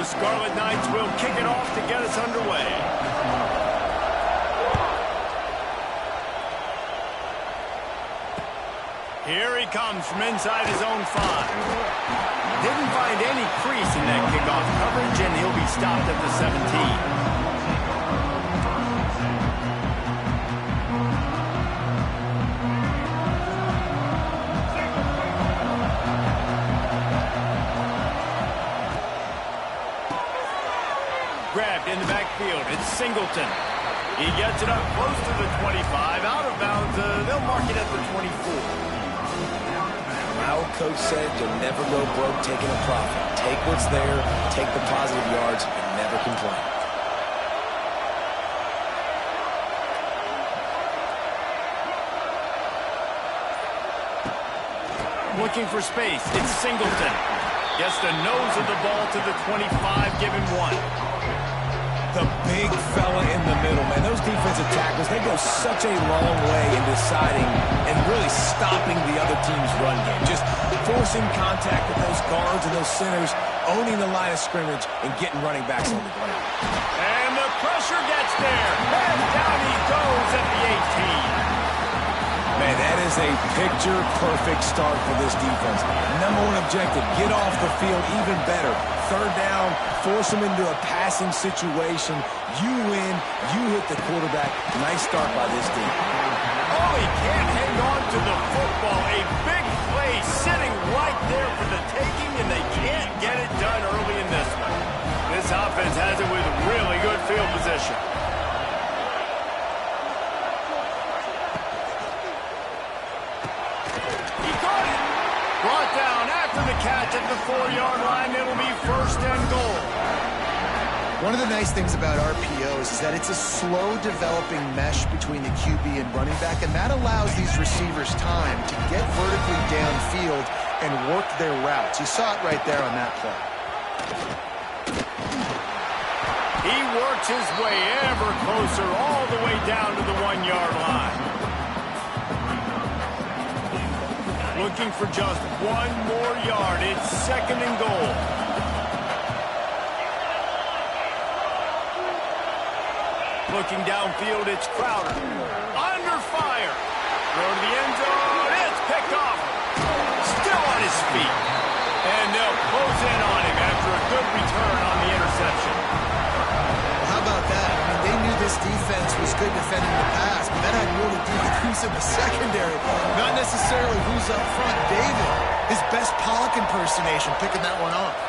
Scarlet Knights will kick it off to get us underway. Here he comes from inside his own 5. Didn't find any crease in that kickoff coverage, and he'll be stopped at the 17. Grabbed in the backfield. It's Singleton. He gets it up close to the 25. Out of bounds. They'll mark it at the 24. My old coach said you'll never go broke taking a profit. Take what's there, take the positive yards, and never complain. Looking for space. It's Singleton. Gets the nose of the ball to the 25, giving 1. The big fella in the middle, man. Those defensive tackles, they go such a long way in deciding and really stopping the other team's run game. Just forcing contact with those guards and those centers, owning the line of scrimmage, and getting running backs on the ground. And the pressure gets there. And down he goes at the 18. Man, that is a picture-perfect start for this defense. Number one objective, get off the field even better. Third down, force them into a passing situation. You win, you hit the quarterback. Nice start by this team. Oh, he can't hang on to the football. A big play sitting right there for the taking, and they can't get it done early in this one. This offense has it with really good field position. Brought down after the catch at the 4-yard line. It'll be 1st and goal. One of the nice things about RPOs is that it's a slow developing mesh between the QB and running back, and that allows these receivers time to get vertically downfield and work their routes. You saw it right there on that play. He works his way ever closer all the way down to the 1-yard line. Looking for just 1 more yard. It's 2nd and goal. Looking downfield, it's Crowder. Under fire. Throw to the end zone. It's picked off. Still on his feet. And they'll close in on him after a good return on the interception. Well, how about that? I mean, they knew this defense was good defending the pass, but that had more to do with who's in the secondary, not necessarily who's up front. David, his best Pollock impersonation, picking that one off.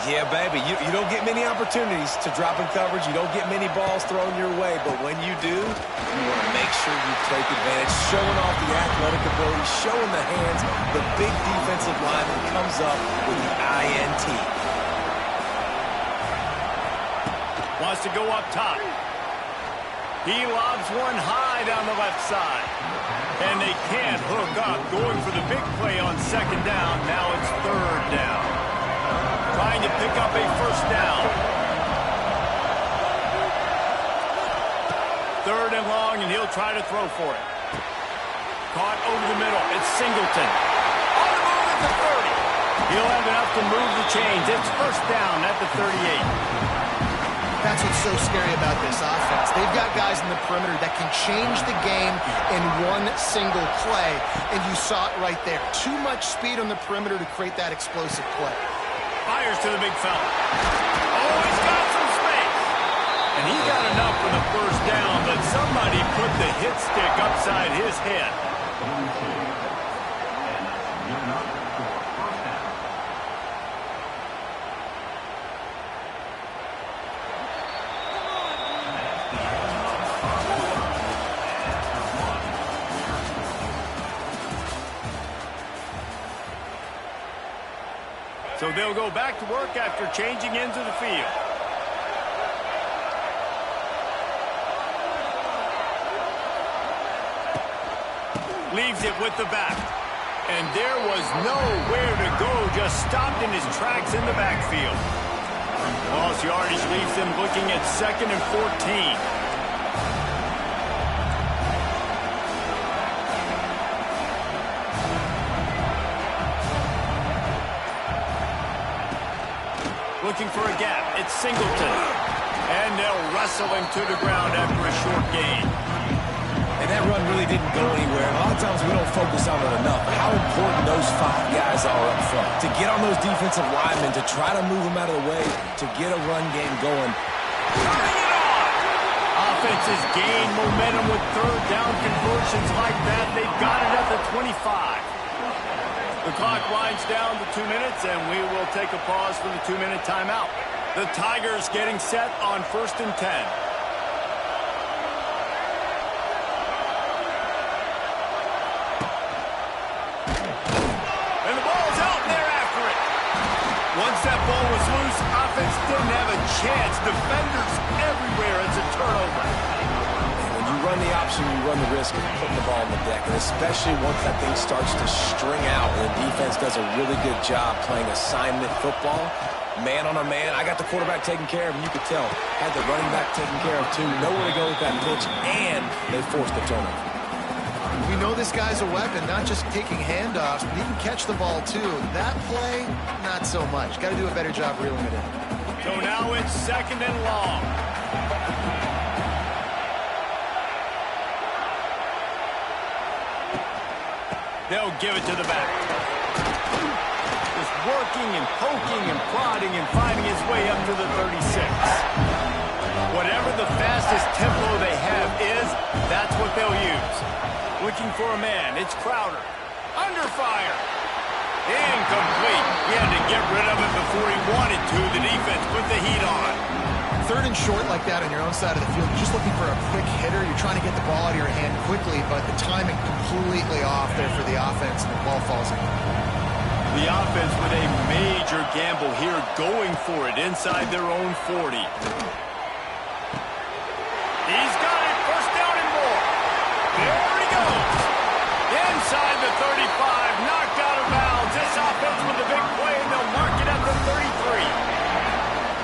Yeah, baby, you don't get many opportunities to drop in coverage. You don't get many balls thrown your way, but when you do, you want to make sure you take advantage, showing off the athletic ability, showing the hands. The big defensive lineman comes up with the INT. Wants to go up top. He lobs one high down the left side. And they can't hook up. Going for the big play on 2nd down. Now it's 3rd down. Trying to pick up a 1st down. 3rd and long, and he'll try to throw for it. Caught over the middle. It's Singleton. On the move at the 30. He'll have enough to move the chains. It's 1st down at the 38. That's what's so scary about this offense. They've got guys in the perimeter that can change the game in one single play, and you saw it right there. Too much speed on the perimeter to create that explosive play. Fires to the big fella. Oh, he's got some space. And he got enough for the 1st down, but somebody put the hit stick upside his head. So they'll go back to work after changing into the field. Leaves it with the back. And there was nowhere to go, just stopped in his tracks in the backfield. Lost yardage leaves them looking at 2nd and 14. Looking for a gap. It's Singleton. And they'll wrestle him to the ground after a short gain. And that run really didn't go anywhere. A lot of times we don't focus on it enough. How important those 5 guys are up front. To get on those defensive linemen, to try to move them out of the way, to get a run game going. Turning it on! Offense has gained momentum with third down conversions like that. They've got it at the 25. The clock winds down to 2 minutes, and we will take a pause for the 2-minute timeout. The Tigers getting set on 1st and 10. Once that ball was loose, offense didn't have a chance. Defenders everywhere. It's a turnover. And when you run the option, you run the risk of putting the ball on the deck, and especially once that thing starts to string out and the defense does a really good job playing assignment football, man on a man. I got the quarterback taken care of, and you could tell, had the running back taken care of too. Nowhere to go with that pitch, and they forced the turnover. We know this guy's a weapon, not just taking handoffs, but he can catch the ball too. That play, not so much. Got to do a better job reeling it in. So now it's 2nd and long. They'll give it to the back. Just working and poking and prodding and finding his way up to the 36. Whatever the fastest tempo they have is, that's what they'll use. Looking for a man. It's Crowder. Under fire. Incomplete. He had to get rid of it before he wanted to. The defense put the heat on. 3rd and short like that on your own side of the field. You're just looking for a quick hitter. You're trying to get the ball out of your hand quickly, but the timing completely off there for the offense, and the ball falls in. The offense with a major gamble here, going for it inside their own 40. He's got it. 1st down and more. There he goes. Inside the 35, knocked out of bounds. This offense with the big play, and they'll mark it at the 33.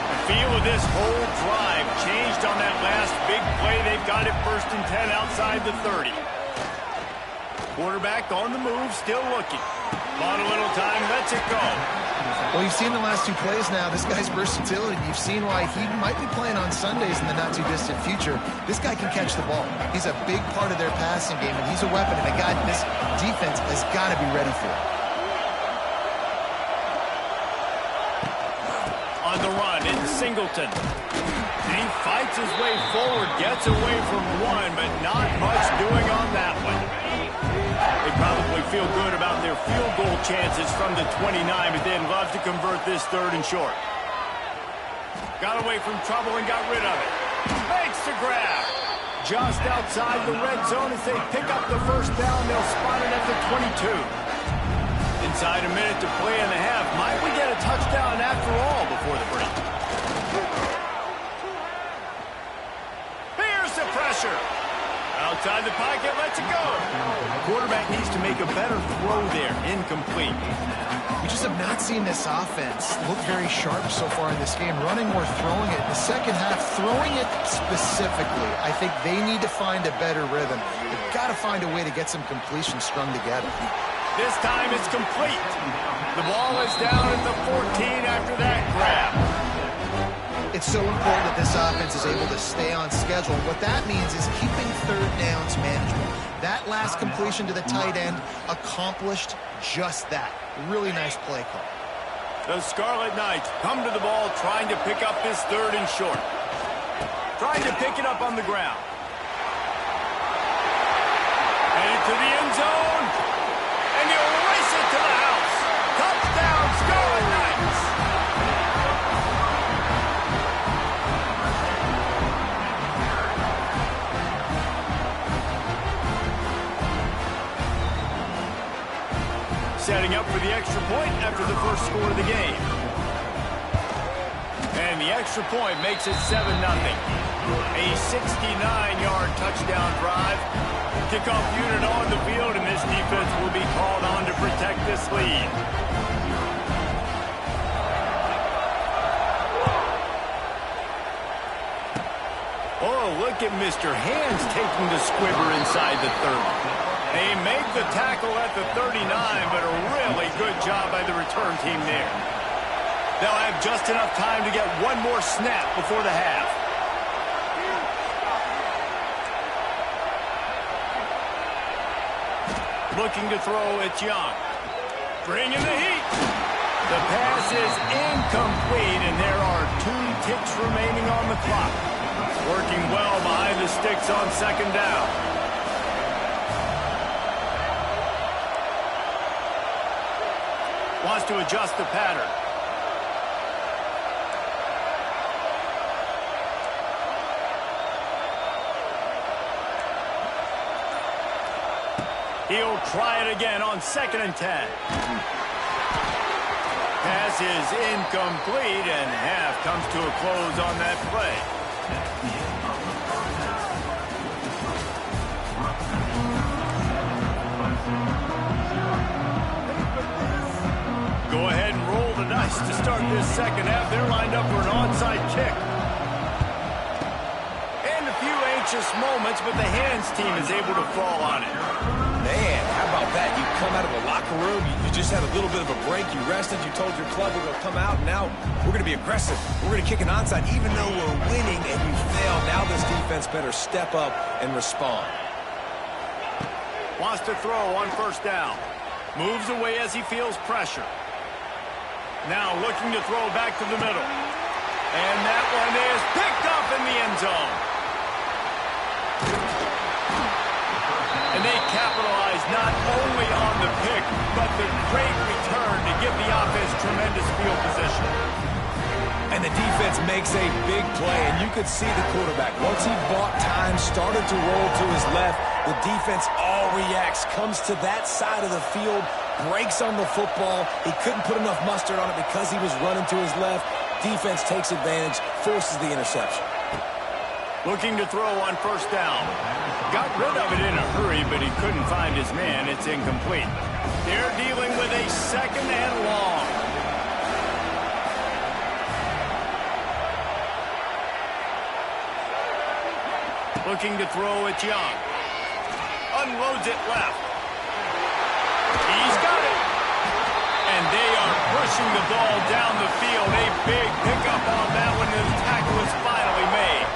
The feel of this whole drive changed on that last big play. They've got it 1st and 10 outside the 30. Quarterback on the move, still looking. Bought a little time, lets it go. Well, you've seen the last 2 plays now. This guy's versatility. You've seen why he might be playing on Sundays in the not-too-distant future. This guy can catch the ball. He's a big part of their passing game, and he's a weapon, and a guy this defense has got to be ready for. On the run, it's Singleton. He fights his way forward, gets away from one, but not much doing on that one. They probably feel good about their field goal chances from the 29, but they'd love to convert this 3rd and short. Got away from trouble and got rid of it. Makes the grab. Just outside the red zone as they pick up the 1st down. They'll spot it at the 22. Inside a minute to play and a half. Might we get a touchdown after all before the break? Here's the pressure. Outside the pocket, lets it go. The quarterback needs to make a better throw there. Incomplete. We just have not seen this offense look very sharp so far in this game, running or throwing it. In the second half, throwing it specifically, I think they need to find a better rhythm. They've got to find a way to get some completion strung together. This time it's complete. The ball is down at the 14 after that grab. It's so important that this offense is able to stay on schedule. What that means is keeping 3rd downs manageable. That last completion to the tight end accomplished just that. Really nice play call. The Scarlet Knights come to the ball trying to pick up this 3rd and short. Trying to pick it up on the ground. Headed to the end zone. And he'll race it to the house. Touchdown, Scarlet Knights. Setting up for the extra point after the first score of the game. And the extra point makes it 7-0. A 69-yard touchdown drive. Kickoff unit on the field, and this defense will be called on to protect this lead. Oh, look at Mr. Hands taking the squibber inside the 30. They make the tackle at the 39, but a really good job by the return team there. They'll have just enough time to get one more snap before the half. Looking to throw, it's Young. Bringing the heat. The pass is incomplete, and there are 2 ticks remaining on the clock. Working well behind the sticks on second down. Wants to adjust the pattern. He'll try it again on 2nd and 10. Pass is incomplete, and half comes to a close on that play. Go ahead and roll the dice to start this second half. They're lined up for an onside kick. And a few anxious moments, but the hands team is able to fall on it. Man, how about that? You come out of the locker room, you just had a little bit of a break, you rested, you told your club we're going to come out, and now we're going to be aggressive. We're going to kick an onside, even though we're winning and you failed. Now this defense better step up and respond. Wants to throw on 1st down. Moves away as he feels pressure. Now looking to throw back to the middle. And that one is picked up in the end zone. And they capitalize not only on the pick, but the great return to give the offense tremendous field position. And the defense makes a big play, and you could see the quarterback. Once he bought time, started to roll to his left, the defense all reacts, comes to that side of the field, breaks on the football. He couldn't put enough mustard on it because he was running to his left. Defense takes advantage, forces the interception. Looking to throw on 1st down. Got rid of it in a hurry, but he couldn't find his man. It's incomplete. They're dealing with a 2nd and long. Looking to throw, it's Young. Unloads it left. He's got it. And they are pushing the ball down the field. A big pickup on that one, and the tackle is finally made.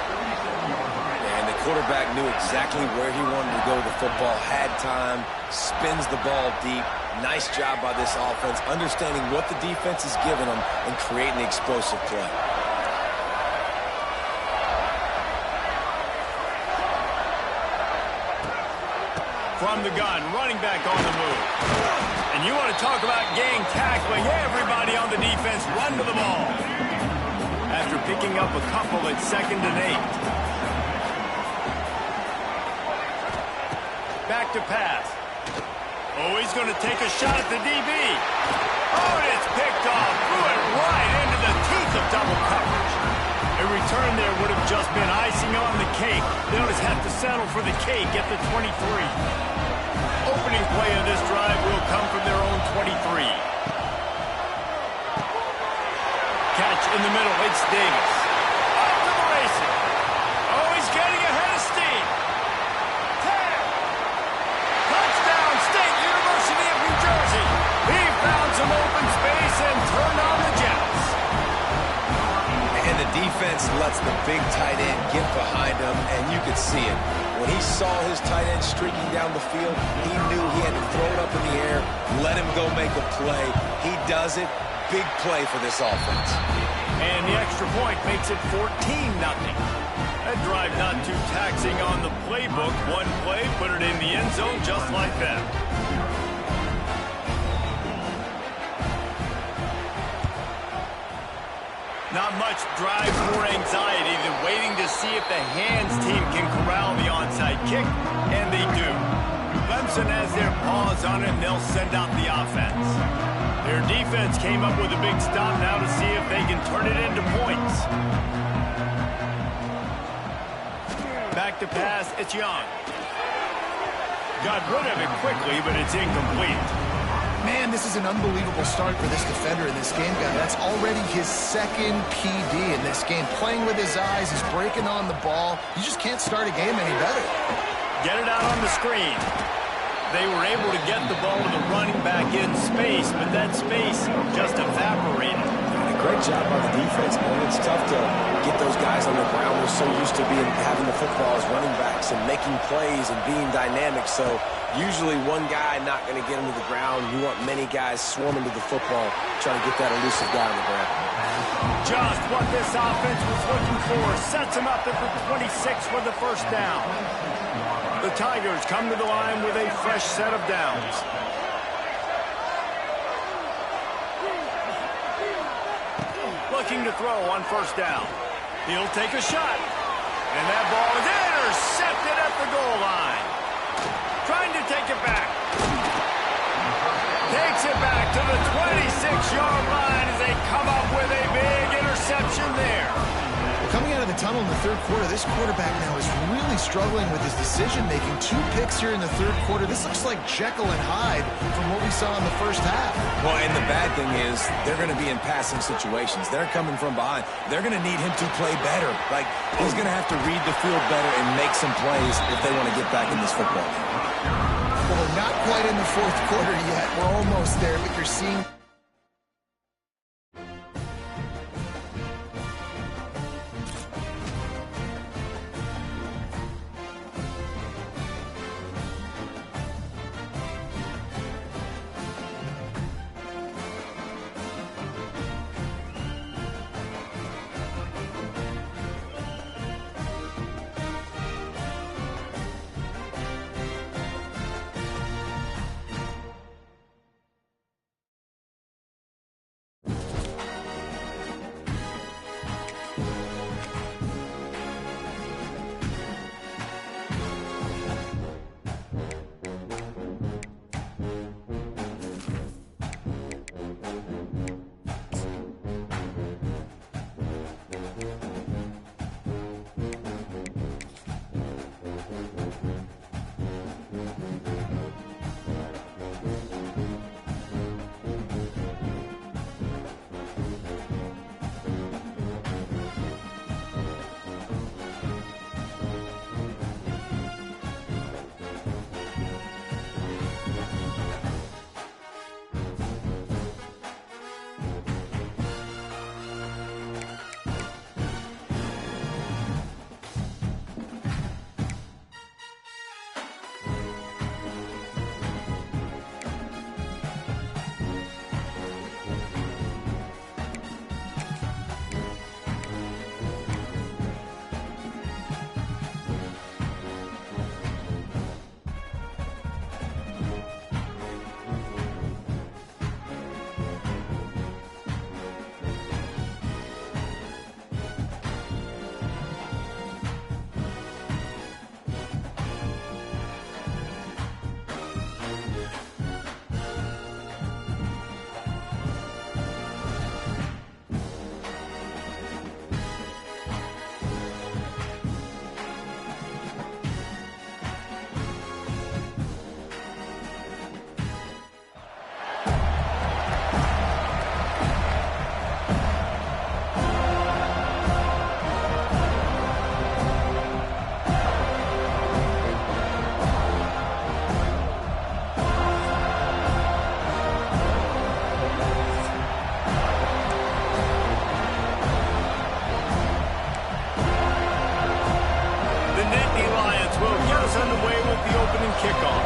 And the quarterback knew exactly where he wanted to go with the football, had time, spins the ball deep. Nice job by this offense, understanding what the defense is giving them and creating the explosive play. From the gun, running back on the move. And you want to talk about gang tackling. Everybody on the defense run to the ball. After picking up a couple at 2nd and 8. Back to pass. Oh, he's going to take a shot at the DB. Oh, and it's picked off. Threw it right into the teeth of double coverage. A return there would have just been icing on the cake. They'll just have to settle for the cake at the 23. Opening play of this drive will come from their own 23. Catch in the middle. It's Davis. Off to the races. Oh, he's getting ahead of steam. 10. Touchdown, State University of New Jersey. He found some open space and turned on the Jets. And the defense lets the big tight end get behind him, and you could see it. When he saw his tight end streaking down the field, he knew he had to throw it up in the air, let him go make a play. He does it. Big play for this offense. And the extra point makes it 14-0. That drive not too taxing on the playbook. One play, put it in the end zone just like that. Not much drives more anxiety than waiting to see if the hands team can corral the onside kick, and they do. Clemson has their paws on it, and they'll send out the offense. Their defense came up with a big stop now to see if they can turn it into points. Back to pass, it's Young. Got rid of it quickly, but it's incomplete. Man, this is an unbelievable start for this defender in this game, guy. That's already his 2nd PD in this game. Playing with his eyes, he's breaking on the ball. You just can't start a game any better. Get it out on the screen. They were able to get the ball to the running back in space, but that space just evaporated. The great job by the defense, man. It's tough to get those guys on the ground. We're so used to having the football as running backs and making plays and being dynamic. So usually one guy not going to get him to the ground. You want many guys swarming to the football, trying to get that elusive guy on the ground. Just what this offense was looking for. Sets him up at the 26 for the first down. The Tigers come to the line with a fresh set of downs. Looking to throw on first down. He'll take a shot. And that ball is intercepted at the goal line. Trying to take it back. Takes it back to the 26-yard line as they come up with a big interception there. Coming out of the tunnel in the third quarter, this quarterback now is really struggling with his decision-making. 2 picks here in the third quarter. This looks like Jekyll and Hyde from what we saw in the first half. Well, and the bad thing is they're going to be in passing situations. They're coming from behind. They're going to need him to play better. Like, he's going to have to read the field better and make some plays if they want to get back in this football game. Well, we're not quite in the fourth quarter yet. We're almost there, but you're seeing... kickoff.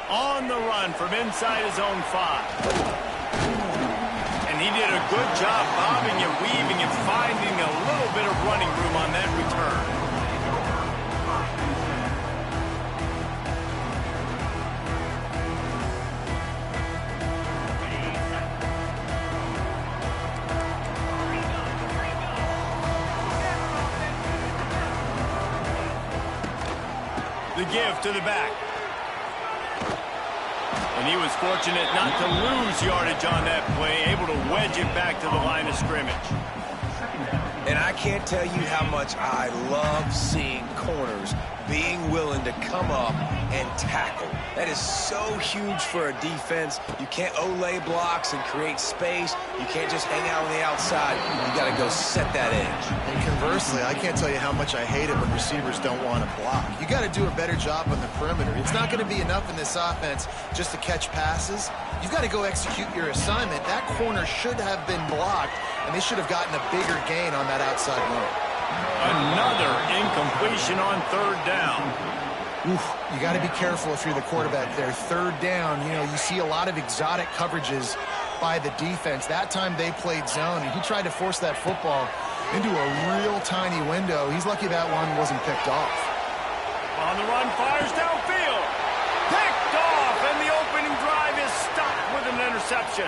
On the run from inside his own 5. And he did a good job bobbing and weaving and finding a little bit of running room on that return. The give to the back. And he was fortunate not to lose yardage on that play, able to wedge it back to the line of scrimmage. And I can't tell you how much I love seeing corners being willing to come up and tackle. That is so huge for a defense. You can't olay blocks and create space. You can't just hang out on the outside. You got to go set that edge. And conversely, I can't tell you how much I hate it when receivers don't want to block. You got to do a better job on the perimeter. It's not going to be enough in this offense just to catch passes. You've got to go execute your assignment. That corner should have been blocked, and they should have gotten a bigger gain on that outside run. Another incompletion on third down. Oof, you got to be careful if you're the quarterback there. Third down, you know, you see a lot of exotic coverages by the defense. That time they played zone, and he tried to force that football into a real tiny window. He's lucky that one wasn't picked off. On the run, fires downfield. Picked off, and the opening drive is stopped with an interception.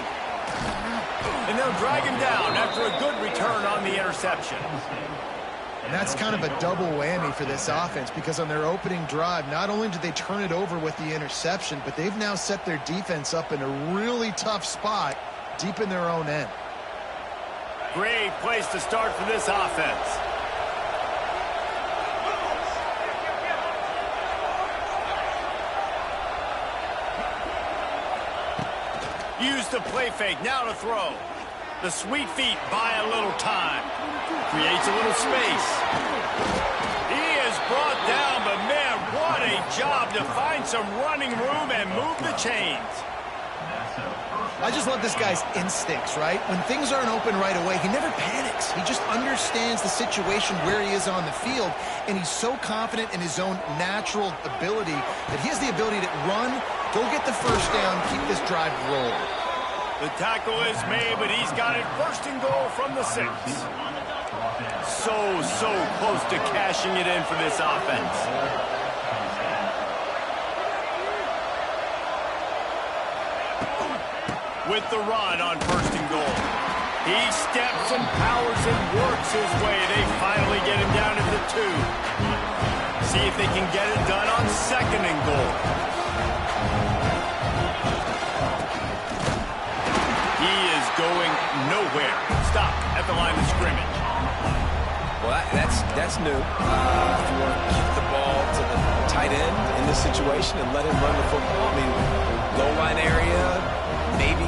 And they'll drag him down after a good return on the interception. And that's kind of a double whammy for this offense, because on their opening drive, not only did they turn it over with the interception, but they've now set their defense up in a really tough spot deep in their own end. Great place to start for this offense. Use the play fake, now to throw. The sweet feet buy a little time. Creates a little space. He is brought down, but man, what a job to find some running room and move the chains. I just love this guy's instincts, right? When things aren't open right away, he never panics. He just understands the situation where he is on the field, and he's so confident in his own natural ability that he has the ability to run, go get the first down, keep this drive rolling. The tackle is made, but he's got it first and goal from the 6. So close to cashing it in for this offense. With the run on first and goal. He steps and powers and works his way. They finally get him down at the 2. See if they can get it done on second and goal. He is going nowhere. Stop at the line of scrimmage. Well, that's new. If you want to keep the ball to the tight end in this situation and let him run the football, I mean, goal line area, maybe.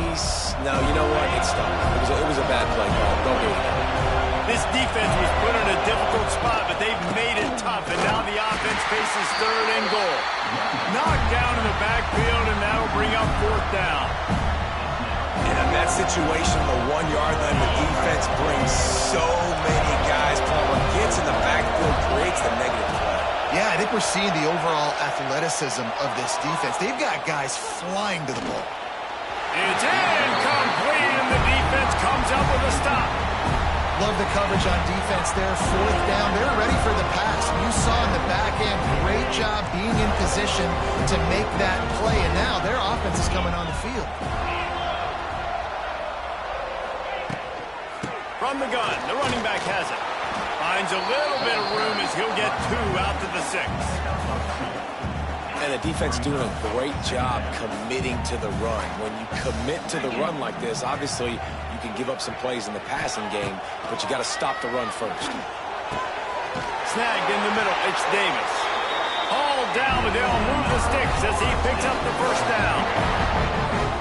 No, you know what? It's done. It was a bad play call. Don't do it. This defense was put in a difficult spot, but they've made it tough, and now the offense faces third and goal. Knocked down in the backfield, and that'll bring up fourth down. And in that situation, the 1-yard line, the defense brings so many guys. Palmer gets in the backfield, creates the negative play. Yeah, I think we're seeing the overall athleticism of this defense. They've got guys flying to the ball. It's incomplete, and the defense comes up with a stop. Love the coverage on defense there. Fourth down. They're ready for the pass. You saw in the back end, great job being in position to make that play, and now their offense is coming on the field. From the gun, the running back has it. Finds a little bit of room as he'll get 2 out to the 6. And the defense doing a great job committing to the run. When you commit to the run like this, obviously you can give up some plays in the passing game, but you got to stop the run first. Snagged in the middle, it's Davis. All down, but they'll move the sticks as he picks up the first down.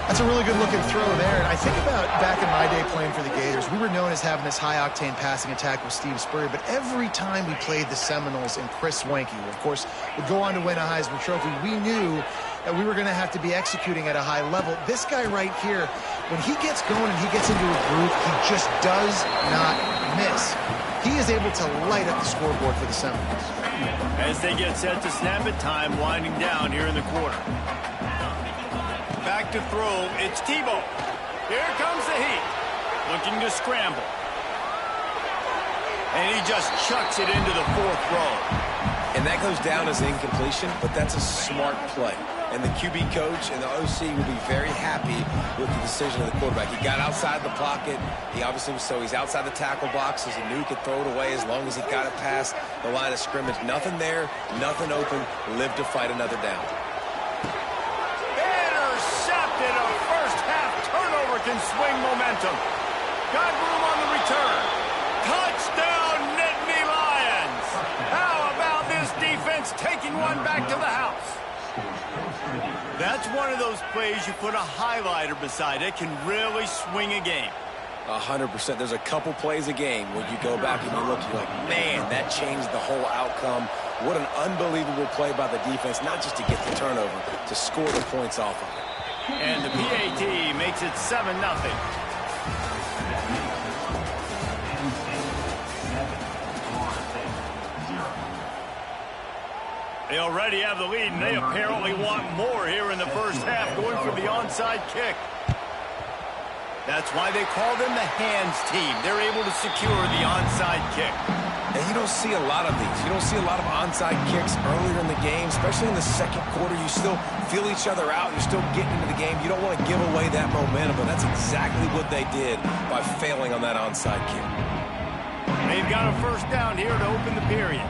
That's a really good-looking throw there. And I think about back in my day playing for the Gators, we were known as having this high-octane passing attack with Steve Spurrier, but every time we played the Seminoles and Chris Wenke, who, of course, would go on to win a Heisman Trophy, we knew that we were going to have to be executing at a high level. This guy right here, when he gets going and he gets into a groove, he just does not miss. He is able to light up the scoreboard for the Seminoles. As they get set to snap it, time winding down here in the quarter. Back to throw, it's Tebow. Here comes the heat. Looking to scramble. And he just chucks it into the 4th row. And that goes down as an incompletion, but that's a smart play. And the QB coach and the OC will be very happy with the decision of the quarterback. He got outside the pocket. He obviously was, so he's outside the tackle boxes. He knew he could throw it away as long as he got it past the line of scrimmage. Nothing there, nothing open. Live to fight another down. Intercepted. A first-half turnover can swing momentum. Got room on the return. Touchdown, Nittany Lions. How about this defense taking one back to the house? That's one of those plays you put a highlighter beside. It can really swing a game. 100%. There's a couple plays a game where you go back and you look, you're like, man, that changed the whole outcome. What an unbelievable play by the defense, not just to get the turnover, to score the points off of it. And the PAT makes it 7-0. They already have the lead, and they apparently want more here in the first half, going for the onside kick. That's why they call them the hands team. They're able to secure the onside kick. And you don't see a lot of these. You don't see a lot of onside kicks earlier in the game, especially in the second quarter. You still feel each other out. You're still getting into the game. You don't want to give away that momentum, but that's exactly what they did by failing on that onside kick. They've got a first down here to open the period.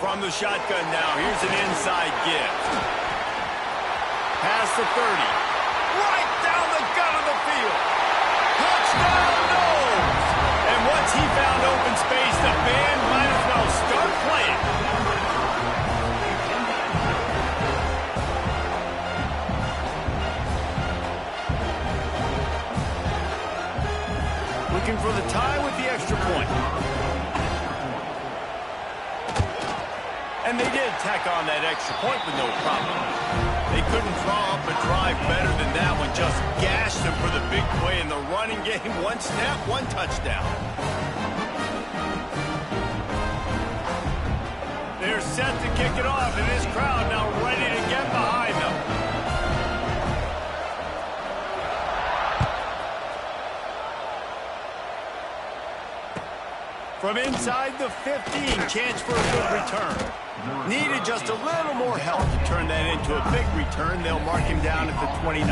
From the shotgun now, here's an inside gift. Past the 30. Right down the gut of the field. Touchdown, no! And once he found open space, the band might as well start playing. Looking for the tie with the extra point. And they did tack on that extra point with no problem. They couldn't draw up a drive better than that one. Just gashed them for the big play in the running game. One snap, one touchdown. They're set to kick it off, and this crowd now ready to get behind them. From inside the 15, chance for a good return. Needed just a little more help to turn that into a big return. They'll mark him down at the 29.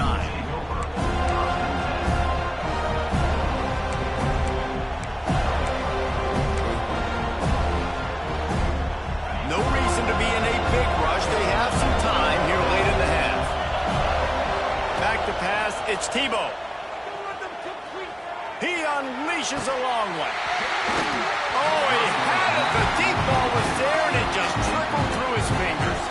No reason to be in a big rush. They have some time here late in the half. Back to pass, it's Tebow. He unleashes a long one. Oh, he had it. The deep ball was there, and it just trickled through his fingers.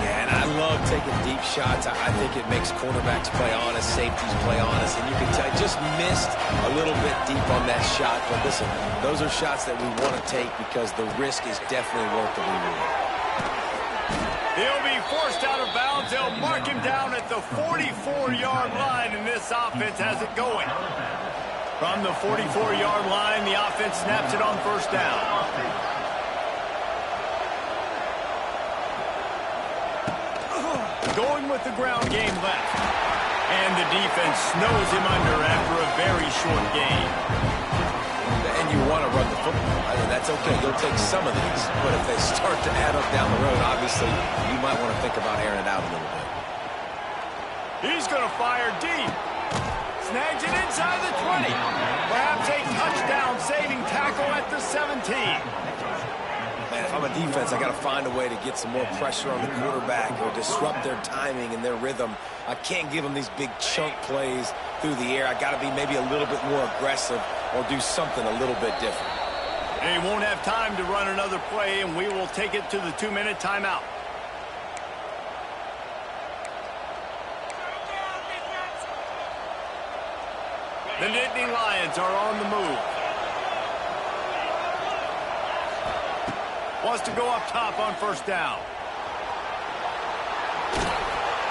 Yeah, and I love taking deep shots. I think it makes quarterbacks play honest, safeties play honest, and you can tell I just missed a little bit deep on that shot. But listen, those are shots that we want to take because the risk is definitely worth the reward. He'll be forced out of bounds. They'll mark him down at the 44-yard line, and this offense has it going. From the 44-yard line, the offense snaps it on first down. Going with the ground game left. And the defense snows him under after a very short game. And you want to run the football. I mean, that's okay. You'll take some of these. But if they start to add up down the road, obviously, you might want to think about airing it out a little bit. He's going to fire deep. Snags it inside the 20. Perhaps a touchdown-saving tackle at the 17. Man, if I'm a defense, I got to find a way to get some more pressure on the quarterback or disrupt their timing and their rhythm. I can't give them these big chunk plays through the air. I got to be maybe a little bit more aggressive or do something a little bit different. They won't have time to run another play, and we will take it to the 2-minute timeout. The Nittany Lions are on the move. Wants to go up top on first down.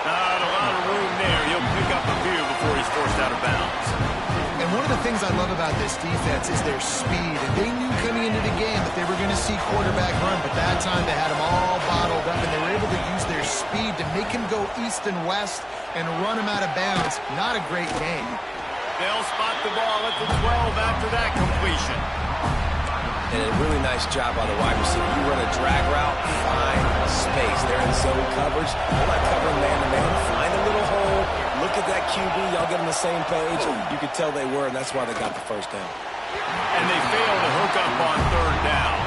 Not a lot of room there. He'll pick up a few before he's forced out of bounds. And one of the things I love about this defense is their speed. And they knew coming into the game that they were going to see quarterback run, but that time they had him all bottled up, and they were able to use their speed to make him go east and west and run him out of bounds. Not a great game. They'll spot the ball at the 12 after that completion. And a really nice job by the wide receiver. You run a drag route, find space. They're in zone coverage. They're not covering man-to-man. Find a little hole. Look at that QB. Y'all get on the same page. You could tell they were, and that's why they got the first down. And they fail to hook up on third down.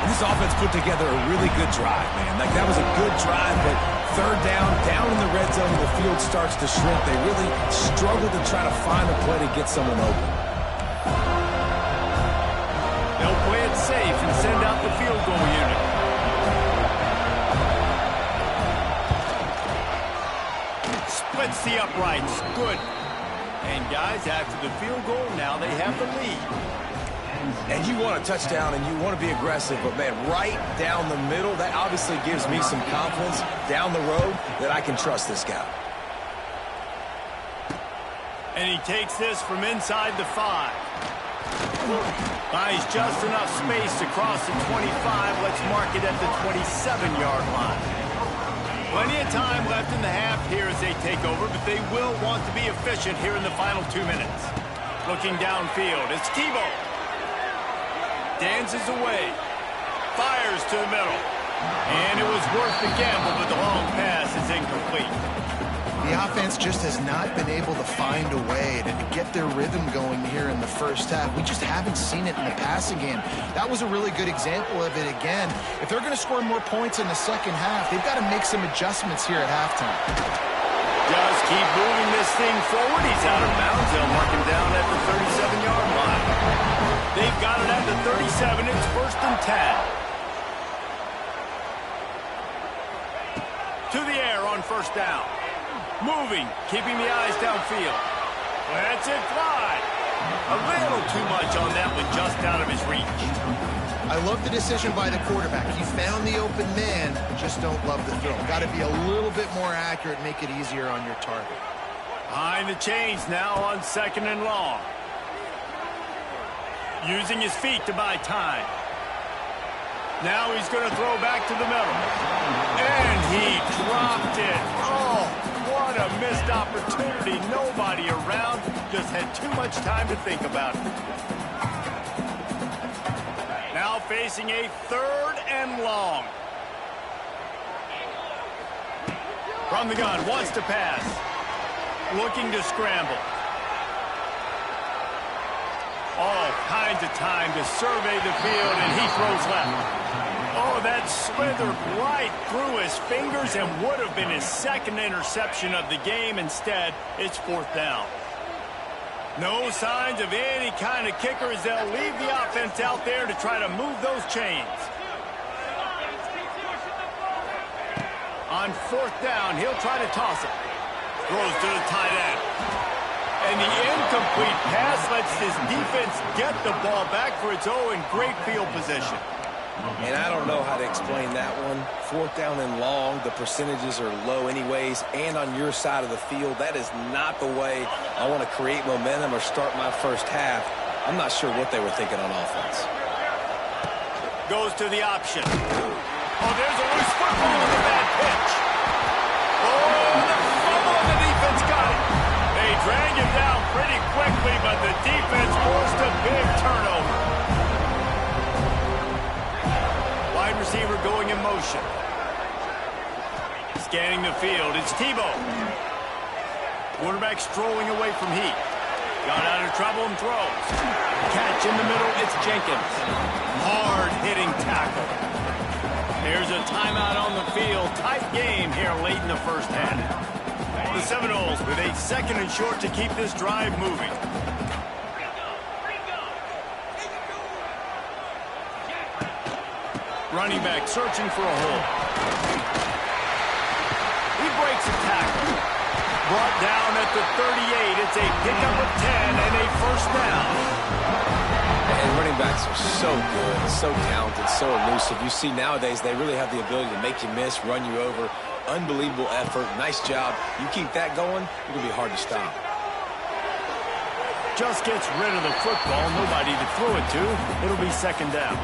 And this offense put together a really good drive, man. Like, that was a good drive, but third down in the red zone, the field starts to shrink. They really struggle to try to find a play to get someone open. They'll play it safe and send out the field goal unit. Splits the uprights. Good. And guys, after the field goal, now they have the lead. And you want a touchdown and you want to be aggressive, but man, right down the middle, that obviously gives me some confidence down the road that I can trust this guy. And he takes this from inside the 5. Buys just enough space to cross the 25. Let's mark it at the 27-yard line. Plenty of time left in the half here as they take over, but they will want to be efficient here in the final 2 minutes. Looking downfield, it's Tebow. Dances away. Fires to the middle. And it was worth the gamble, but the long pass is incomplete. The offense just has not been able to find a way to get their rhythm going here in the first half. We just haven't seen it in the passing game. That was a really good example of it again. If they're going to score more points in the second half, they've got to make some adjustments here at halftime. Just keep moving this thing forward. He's out of bounds. They'll mark him down at the 37-yard line. They've got it at the 37. It's 1st and 10. To the air on 1st down. Moving, keeping the eyes downfield. Lets it fly. A little too much on that one, just out of his reach. I love the decision by the quarterback. He found the open man, just don't love the throw. Got to be a little bit more accurate, make it easier on your target. Behind the chains now on 2nd and long. Using his feet to buy time. Now he's going to throw back to the middle. And he dropped it. Oh, what a missed opportunity. Nobody around. Just had too much time to think about it. Now facing a 3rd and long. From the gun, wants to pass. Looking to scramble. All kinds of time to survey the field, and he throws left. Oh, that slithered right through his fingers and would have been his 2nd interception of the game. Instead, it's 4th down. No signs of any kind of kicker as they'll leave the offense out there to try to move those chains. On 4th down, he'll try to toss it. Throws to the tight end. And the incomplete pass lets his defense get the ball back for its own great field position. And I don't know how to explain that one. 4th down and long, the percentages are low anyways, and on your side of the field, that is not the way I want to create momentum or start my first half. I'm not sure what they were thinking on offense. Goes to the option. Oh, there's a loose football with a bad pitch. Oh, the fumble, the defense got it. They drag him down pretty quickly, but the defense forced a big turnover. Wide receiver going in motion. Scanning the field, it's Tebow. Quarterback strolling away from heat. Got out of trouble and throws. Catch in the middle, it's Jenkins. Hard-hitting tackle. There's a timeout on the field. Tight game here late in the first half. The Seminoles with a 2nd and short to keep this drive moving. Running back searching for a hole. He breaks a tackle. Brought down at the 38. It's a pickup of 10 and a 1st down. And running backs are so good, so talented, so elusive. You see nowadays they really have the ability to make you miss, run you over. Unbelievable effort. Nice job. You keep that going, it's going to be hard to stop. Just gets rid of the football. Nobody to throw it to. It'll be 2nd down.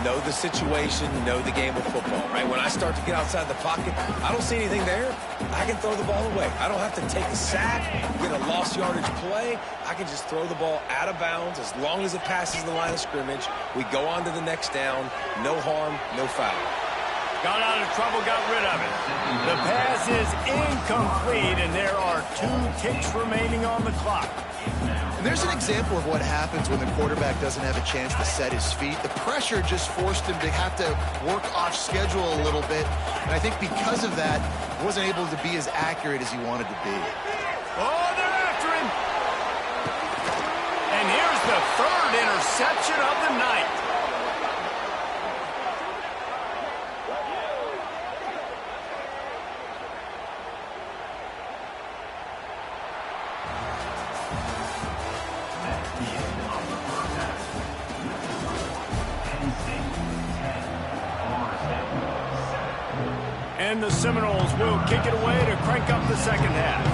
Know the situation, know the game of football, right? When I start to get outside the pocket, I don't see anything there. I can throw the ball away. I don't have to take a sack, get a lost yardage play. I can just throw the ball out of bounds as long as it passes the line of scrimmage. We go on to the next down. No harm, no foul. Got out of trouble, got rid of it. The pass is incomplete, and there are 2 ticks remaining on the clock. And there's an example of what happens when the quarterback doesn't have a chance to set his feet. The pressure just forced him to have to work off schedule a little bit. And I think because of that, he wasn't able to be as accurate as he wanted to be. Oh, they're after him. And here's the 3rd interception of the night. and the Seminoles will kick it away to crank up the second half.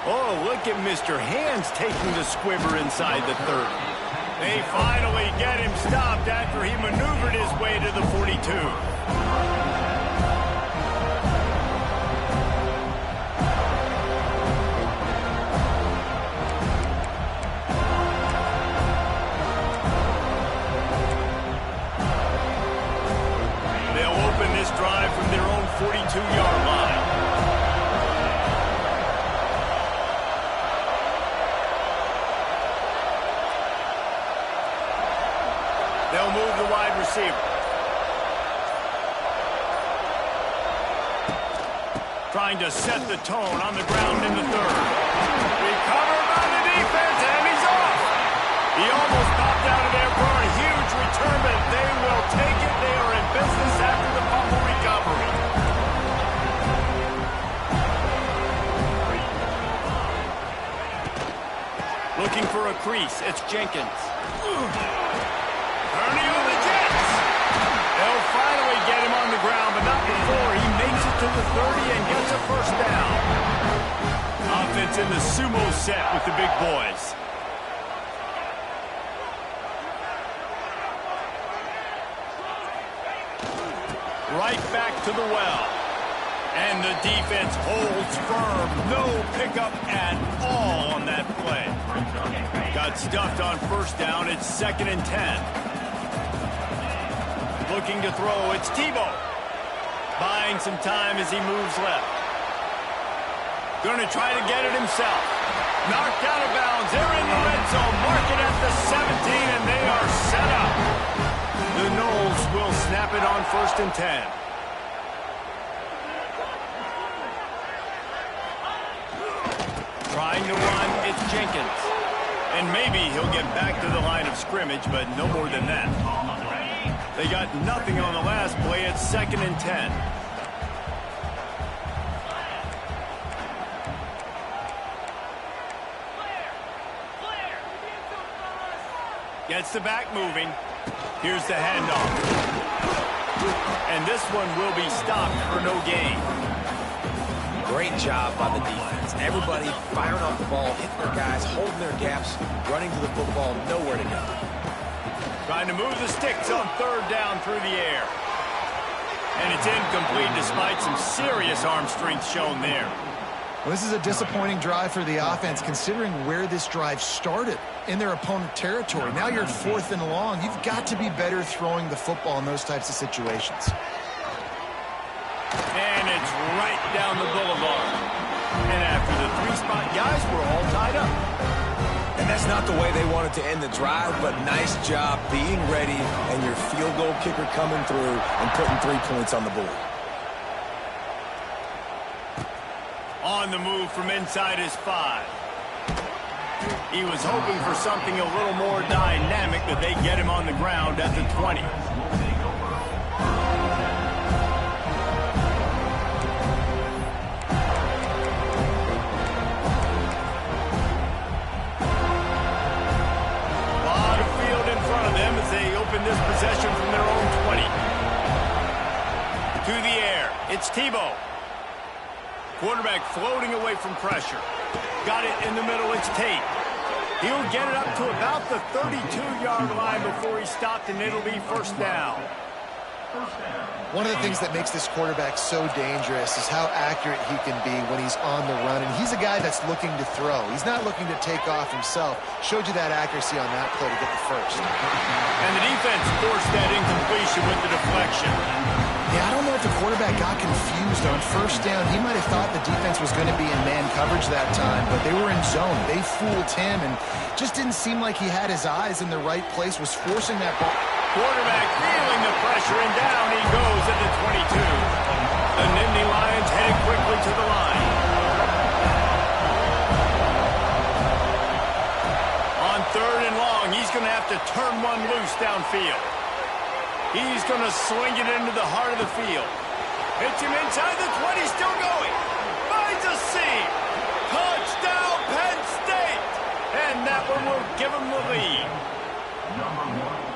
Oh, look at Mr. Hands taking the squibber inside the 30. They finally get him stopped after he maneuvered his way to the 42. Drive from their own 42-yard line. They'll move the wide receiver. Trying to set the tone on the ground in the third. Recovered by the defense, and he's off. He almost popped out of there for a huge return, but they will take it. They are in business after the fumble recovery. Looking for a crease. It's Jenkins. Ernie on the Jets. They'll finally get him on the ground, but not before he makes it to the 30 and gets a first down. Offense in the sumo set with the big boys. Right back to the well. And the defense holds firm. No pickup at all on that play. Got stuffed on first down. It's 2nd and 10. Looking to throw. It's Tebow. Buying some time as he moves left. Going to try to get it himself. Knocked out of bounds. They're in the red zone. Mark it at the 17, and they are set up. The Noles will snap it on 1st and 10. Trying to run, it's Jenkins. And maybe he'll get back to the line of scrimmage, but no more than that. They got nothing on the last play. It's 2nd and 10. Gets the back moving. Here's the handoff. And this one will be stopped for no gain. Great job by the defense. Everybody firing off the ball, hitting their guys, holding their gaps, running to the football, nowhere to go. Trying to move the sticks on 3rd down through the air. And it's incomplete despite some serious arm strength shown there. Well, this is a disappointing drive for the offense, considering where this drive started in their opponent territory. Now you're at 4th and long. You've got to be better throwing the football in those types of situations. And it's right down the boulevard. And after the 3-spot guys were all tied up. And that's not the way they wanted to end the drive, but nice job being ready and your field goal kicker coming through and putting 3 points on the board. On the move from inside his 5. He was hoping for something a little more dynamic, but they get him on the ground at the 20. Lot of field in front of them as they open this possession from their own 20. To the air, it's Tebow. Quarterback floating away from pressure. Got it in the middle, it's Tate. He'll get it up to about the 32-yard line before he's stopped, and it'll be first down. One of the things that makes this quarterback so dangerous is how accurate he can be when he's on the run. And he's a guy that's looking to throw. He's not looking to take off himself. Showed you that accuracy on that play to get the first. And the defense forced that incompletion with the deflection. Yeah, I don't know if the quarterback got confused on first down. He might have thought the defense was going to be in man coverage that time, but they were in zone. They fooled him and just didn't seem like he had his eyes in the right place, was forcing that ball. Quarterback feeling the pressure, and down he goes at the 22. The Nittany Lions headed quickly to the line. On 3rd and long, he's going to have to turn one loose downfield. He's going to swing it into the heart of the field. Hits him inside the 20, still going. Finds a seam. Touchdown, Penn State. And that one will give him the lead.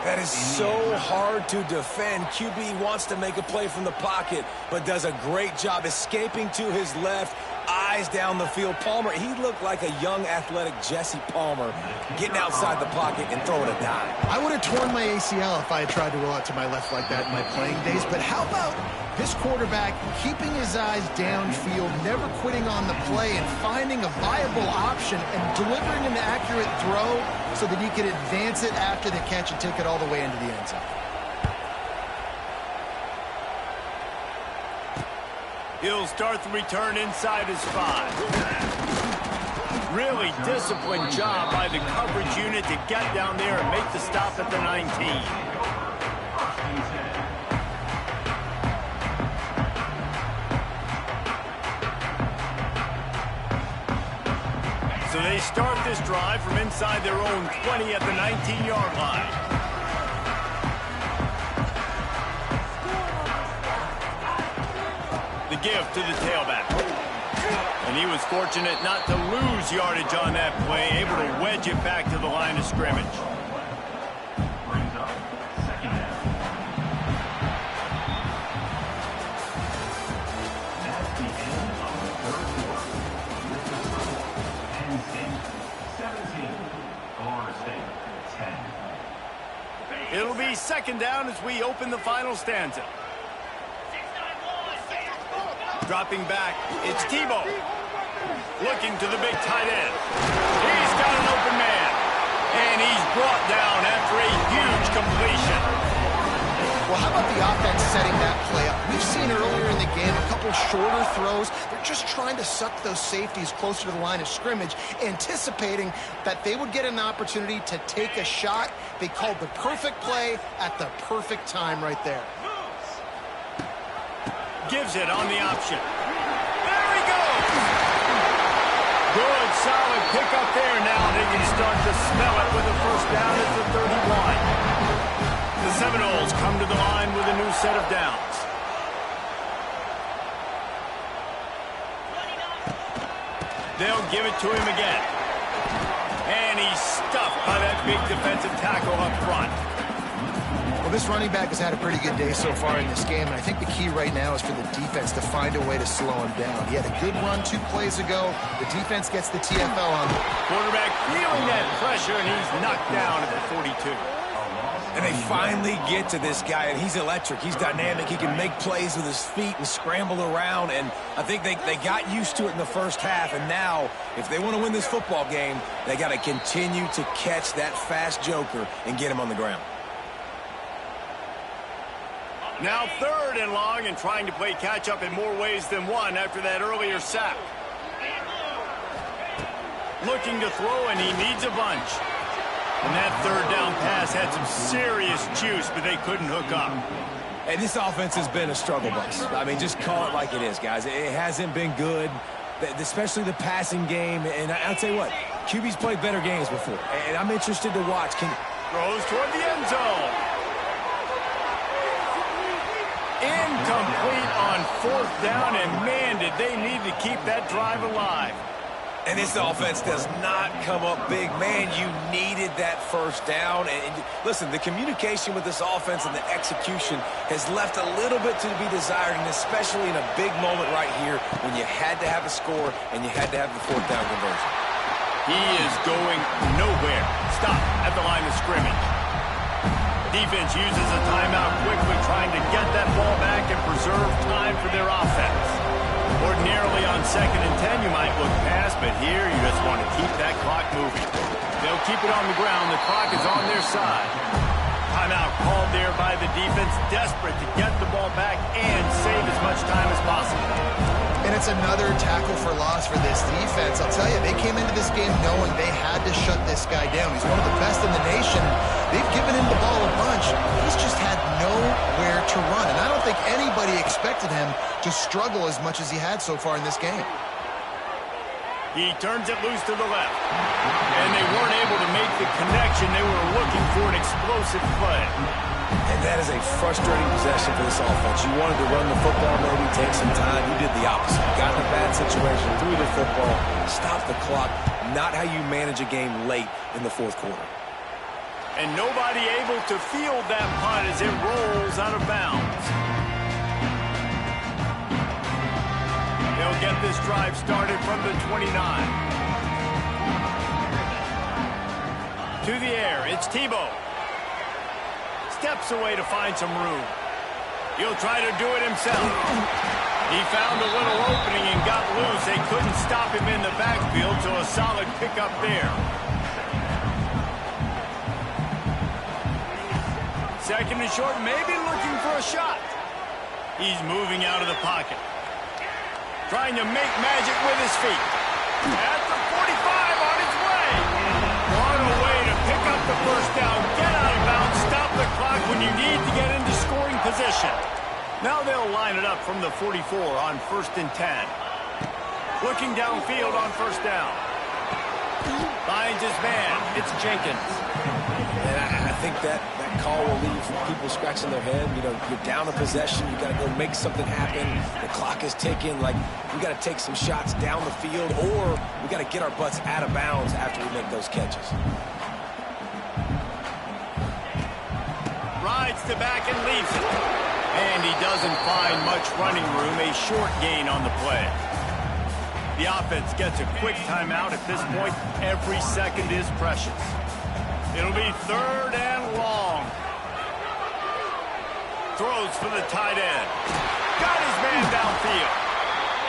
That is so hard to defend. QB wants to make a play from the pocket, but does a great job escaping to his left, eyes down the field. Palmer, he looked like a young, athletic Jesse Palmer getting outside the pocket and throwing a dime. I would have torn my ACL if I had tried to roll out to my left like that in my playing days, but how about this quarterback keeping his eyes downfield, never quitting on the play, and finding a viable option and delivering an accurate throw so that he could advance it after the catch and take it all the way into the end zone. He'll start the return inside his 5. Really disciplined job by the coverage unit to get down there and make the stop at the 19. So they start this drive from inside their own 20 at the 19-yard line. The give to the tailback. And he was fortunate not to lose yardage on that play, able to wedge it back to the line of scrimmage. Brings up second down. That's the end of the third quarter. This is Penn State 17, Florida State 10. It'll be second down as we open the final stanza. Dropping back, it's Tebow. Looking to the big tight end. He's got an open man. And he's brought down after a huge completion. Well, how about the offense setting that play up? We've seen earlier in the game a couple shorter throws. They're just trying to suck those safeties closer to the line of scrimmage, anticipating that they would get an opportunity to take a shot. They called the perfect play at the perfect time right there. Gives it on the option. There he goes! Good, solid pickup there. Now they can start to smell it with a first down at the 31. The Seminoles come to the line with a new set of downs. They'll give it to him again. And he's stuffed by that big defensive tackle up front. Well, this running back has had a pretty good day so far in this game, and I think the key right now is for the defense to find a way to slow him down. He had a good run 2 plays ago. The defense gets the TFL on him. Quarterback feeling that pressure, and he's knocked down at the 42. And they finally get to this guy, and he's electric. He's dynamic. He can make plays with his feet and scramble around, and I think they got used to it in the first half, and now, if they want to win this football game, they got to continue to catch that fast joker and get him on the ground. Now 3rd and long, and trying to play catch-up in more ways than one after that earlier sack. Looking to throw, and he needs a bunch. And that 3rd down pass had some serious juice, but they couldn't hook up. And this offense has been a struggle bus. I mean, just call it like it is, guys. It hasn't been good, especially the passing game. And I'll tell you what, QB's played better games before. And I'm interested to watch. Throws toward the end zone. Incomplete on 4th down, and man, did they need to keep that drive alive. And this offense does not come up big. Man, you needed that first down. And listen, the communication with this offense and the execution has left a little bit to be desired, and especially in a big moment right here when you had to have a score and you had to have the 4th down conversion. He is going nowhere. Stop at the line of scrimmage. Defense uses a timeout quickly, trying to get that ball back and preserve time for their offense. Ordinarily on 2nd and 10, you might look past, but here you just want to keep that clock moving. They'll keep it on the ground. The clock is on their side. Timeout called there by the defense, desperate to get the ball back and save as much time as possible. And it's another tackle for loss for this defense. I'll tell you, they came into this game knowing they had to shut this guy down. He's one of the best in the nation. They've given him the ball a bunch. He's just had nowhere to run. And I don't think anybody expected him to struggle as much as he had so far in this game. He turns it loose to the left. And they weren't able to make the connection. They were looking for an explosive play. And that is a frustrating possession for this offense. You wanted to run the football, maybe take some time. You did the opposite. You got in a bad situation, threw the football, stopped the clock. Not how you manage a game late in the 4th quarter. And nobody able to field that punt as it rolls out of bounds. They'll get this drive started from the 29. To the air, it's Tebow. Steps away to find some room. He'll try to do it himself. He found a little opening and got loose. They couldn't stop him in the backfield, so a solid pickup there. Second and short, maybe looking for a shot. He's moving out of the pocket. Trying to make magic with his feet. At the 45 on its way. What a way to pick up the first down. Get out of bounds. Stop the clock when you need to get into scoring position. Now they'll line it up from the 44 on 1st and 10. Looking downfield on first down. Finds his man. It's Jenkins. And I think that call will leave people scratching their head. You know, you're down a possession. You got to go make something happen. The clock is ticking. Like, we got to take some shots down the field, or we got to get our butts out of bounds after we make those catches. Rides the back and leaves it. And he doesn't find much running room. A short gain on the play. The offense gets a quick timeout. At this point, every second is precious. It'll be 3rd and long. Throws for the tight end. Got his man downfield.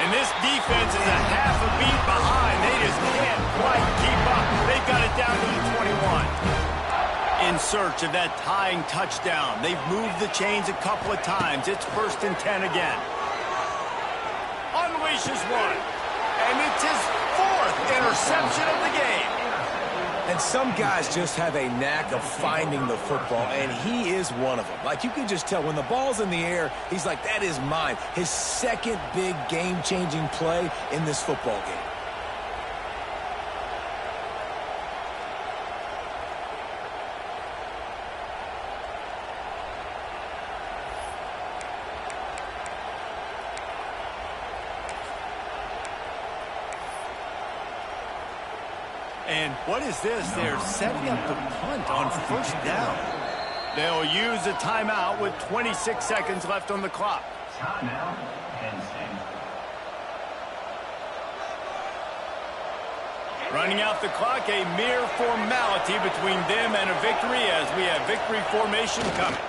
And this defense is a half a beat behind. They just can't quite keep up. They've got it down to the 21. In search of that tying touchdown. They've moved the chains a couple of times. It's 1st and 10 again. Unleashes one. And it's his 4th interception of the game. And some guys just have a knack of finding the football, and he is one of them. Like, you can just tell when the ball's in the air, he's like, that is mine. His second big game-changing play in this football game. And what is this? They're setting up the punt on 1st down. They'll use a timeout with 26 seconds left on the clock. Timeout, Penn State. Running out the clock, a mere formality between them and a victory as we have victory formation coming.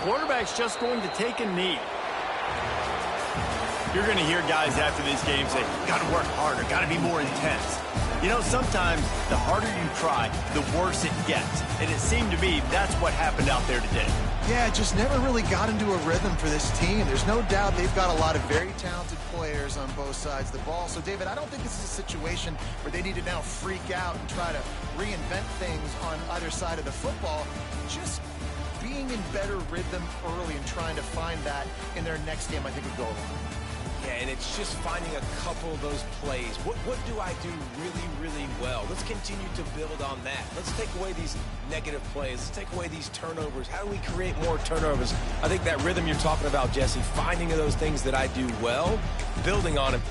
Quarterback's just going to take a knee. You're going to hear guys after these games say, got to work harder, got to be more intense. You know, sometimes the harder you try, the worse it gets. And it seemed to me that's what happened out there today. Yeah, just never really got into a rhythm for this team. There's no doubt they've got a lot of very talented players on both sides of the ball. So, David, I don't think this is a situation where they need to now freak out and try to reinvent things on either side of the football. Just being in better rhythm early and trying to find that in their next game, I think would go a long way. Yeah, and it's just finding a couple of those plays. What do I do really, really well? Let's continue to build on that. Let's take away these negative plays. Let's take away these turnovers. How do we create more turnovers? I think that rhythm you're talking about, Jesse, finding those things that I do well, building on it.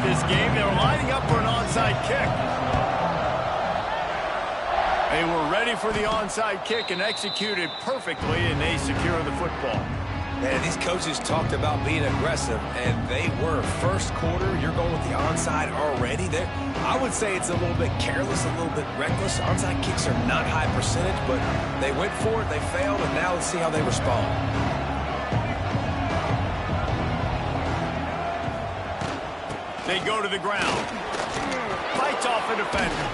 this game. They were lining up for an onside kick. They were ready for the onside kick and executed perfectly, and they secure the football. Man, these coaches talked about being aggressive, and they were. First quarter, you're going with the onside already. I would say it's a little bit careless, a little bit reckless. Onside kicks are not high percentage, but they went for it, they failed, and now let's see how they respond. They go to the ground. Fights off a defender.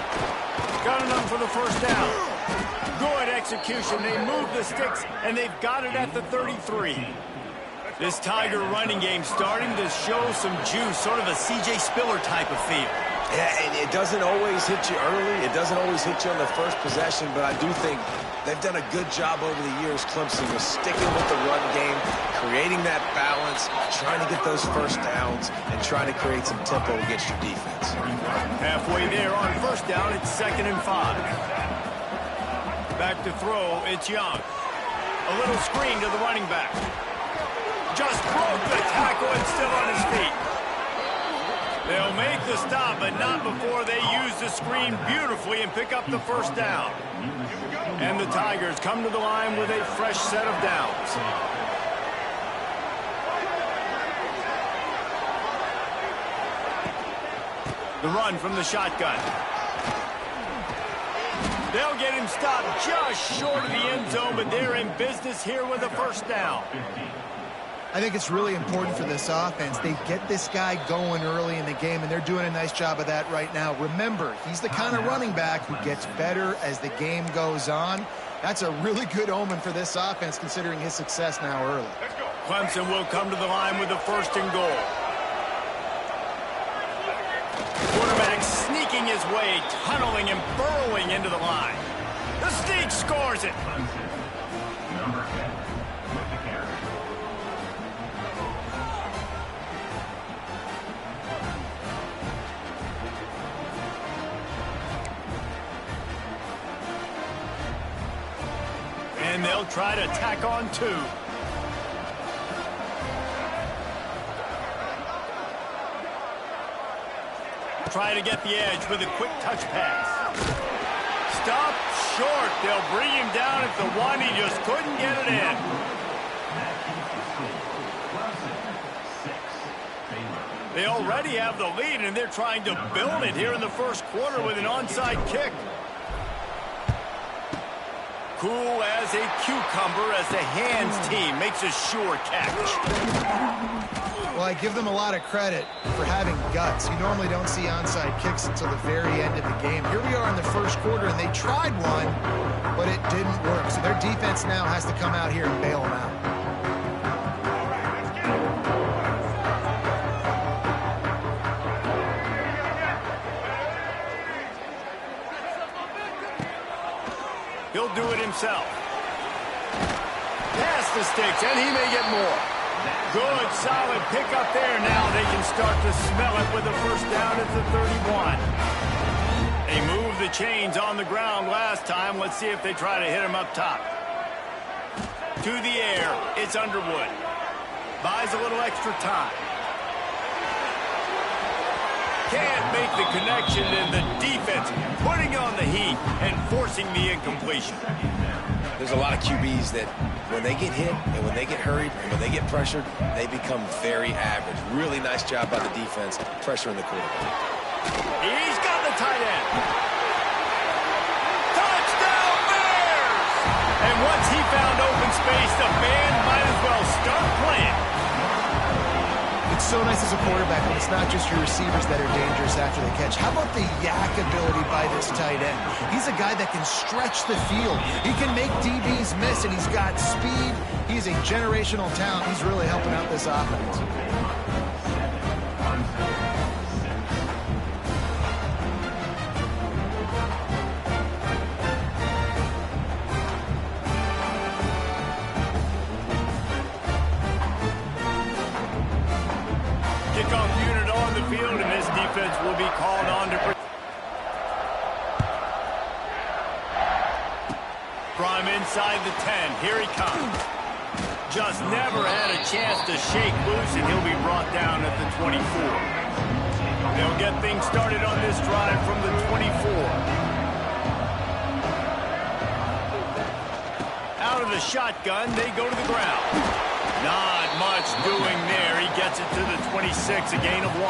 Got enough for the first down. Good execution. They move the sticks, and they've got it at the 33. This Tiger running game starting to show some juice, sort of a C.J. Spiller type of feel. Yeah, and it doesn't always hit you early. It doesn't always hit you on the first possession, but I do think they've done a good job over the years, Clemson, with sticking with the run game, creating that balance, trying to get those first downs, and trying to create some tempo against your defense. Halfway there on first down, it's 2nd and 5. Back to throw, it's Young. A little screen to the running back. Just broke the tackle and still on his feet. They'll make the stop, but not before they use the screen beautifully and pick up the first down. And the Tigers come to the line with a fresh set of downs. The run from the shotgun. They'll get him stopped just short of the end zone, but they're in business here with a first down. I think it's really important for this offense. They get this guy going early in the game, and they're doing a nice job of that right now. Remember, he's the kind of running back who gets better as the game goes on. That's a really good omen for this offense, considering his success now early. Clemson will come to the line with a 1st and goal. Quarterback sneaking his way, tunneling and burrowing into the line. The sneak scores it. Number 10 with the carry. And they'll try to tack on 2. Try to get the edge with a quick touch pass. Stop short. They'll bring him down at the 1. He just couldn't get it in. They already have the lead, and they're trying to build it here in the first quarter with an onside kick. Cool as a cucumber as the hands team makes a sure catch. Well, I give them a lot of credit for having guts. You normally don't see onside kicks until the very end of the game. Here we are in the first quarter, and they tried one, but it didn't work. So their defense now has to come out here and bail them out. He'll do it himself. Past the sticks, and he may get more. Good, solid pickup there. Now they can start to smell it with the first down at the 31. They moved the chains on the ground last time. Let's see if they try to hit him up top. To the air, it's Underwood. Buys a little extra time. Can't make the connection, and the defense putting on the heat and forcing the incompletion. There's a lot of QBs that when they get hit and when they get hurried and when they get pressured, they become very average. Really nice job by the defense pressuring the quarterback. He's got the tight end. Touchdown Bears! And once he found open space, the band might as well start playing. It's so nice as a quarterback when it's not just your receivers that are dangerous after the catch. How about the yak ability by this tight end? He's a guy that can stretch the field. He can make DBs miss, and he's got speed. He's a generational talent. He's really helping out this offense. Kickoff unit on the field, and this defense will be called on to... From inside the 10, here he comes. Just never had a chance to shake loose, and he'll be brought down at the 24. They'll get things started on this drive from the 24. Out of the shotgun, they go to the ground. Not much doing there. He gets it to the 26, a gain of 1.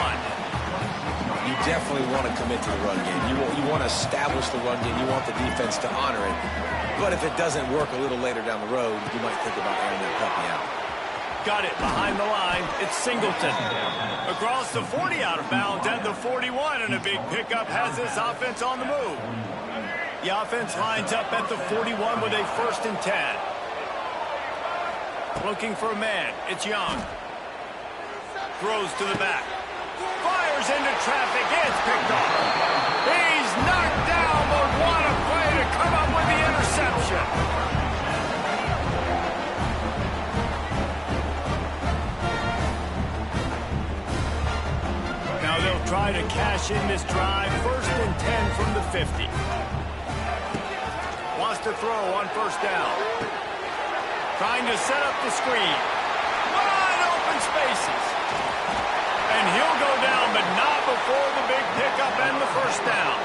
You definitely want to commit to the run game. You want to establish the run game. You want the defense to honor it. But if it doesn't work a little later down the road, you might think about airing that puppy out. Got it behind the line. It's Singleton. Across the 40 out of bounds at the 41, and a big pickup has this offense on the move. The offense lines up at the 41 with a 1st and 10. Looking for a man. It's Young. Throws to the back. Fires into traffic. It's picked off. He's knocked down, but what a play to come up with the interception. Now they'll try to cash in this drive. 1st and 10 from the 50. Wants to throw on 1st down. Trying to set up the screen. Wide open spaces. And he'll go down, but not before the big pickup and the 1st down.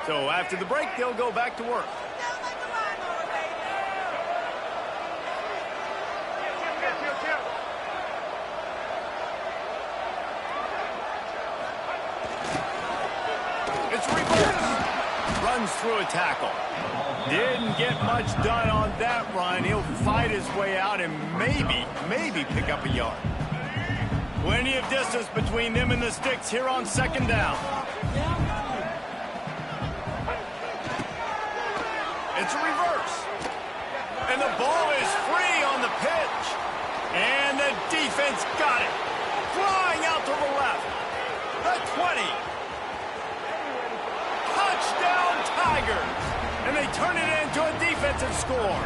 So after the break, they'll go back to work. It's reversed. Runs through a tackle. Didn't get much done on that run. He'll fight his way out and maybe pick up a yard. Plenty of distance between them and the sticks here on 2nd down. It's a reverse. And the ball is free on the pitch. And the defense got it. Flying out to the left. The 20. Touchdown Tigers. And they turn it into a defensive score.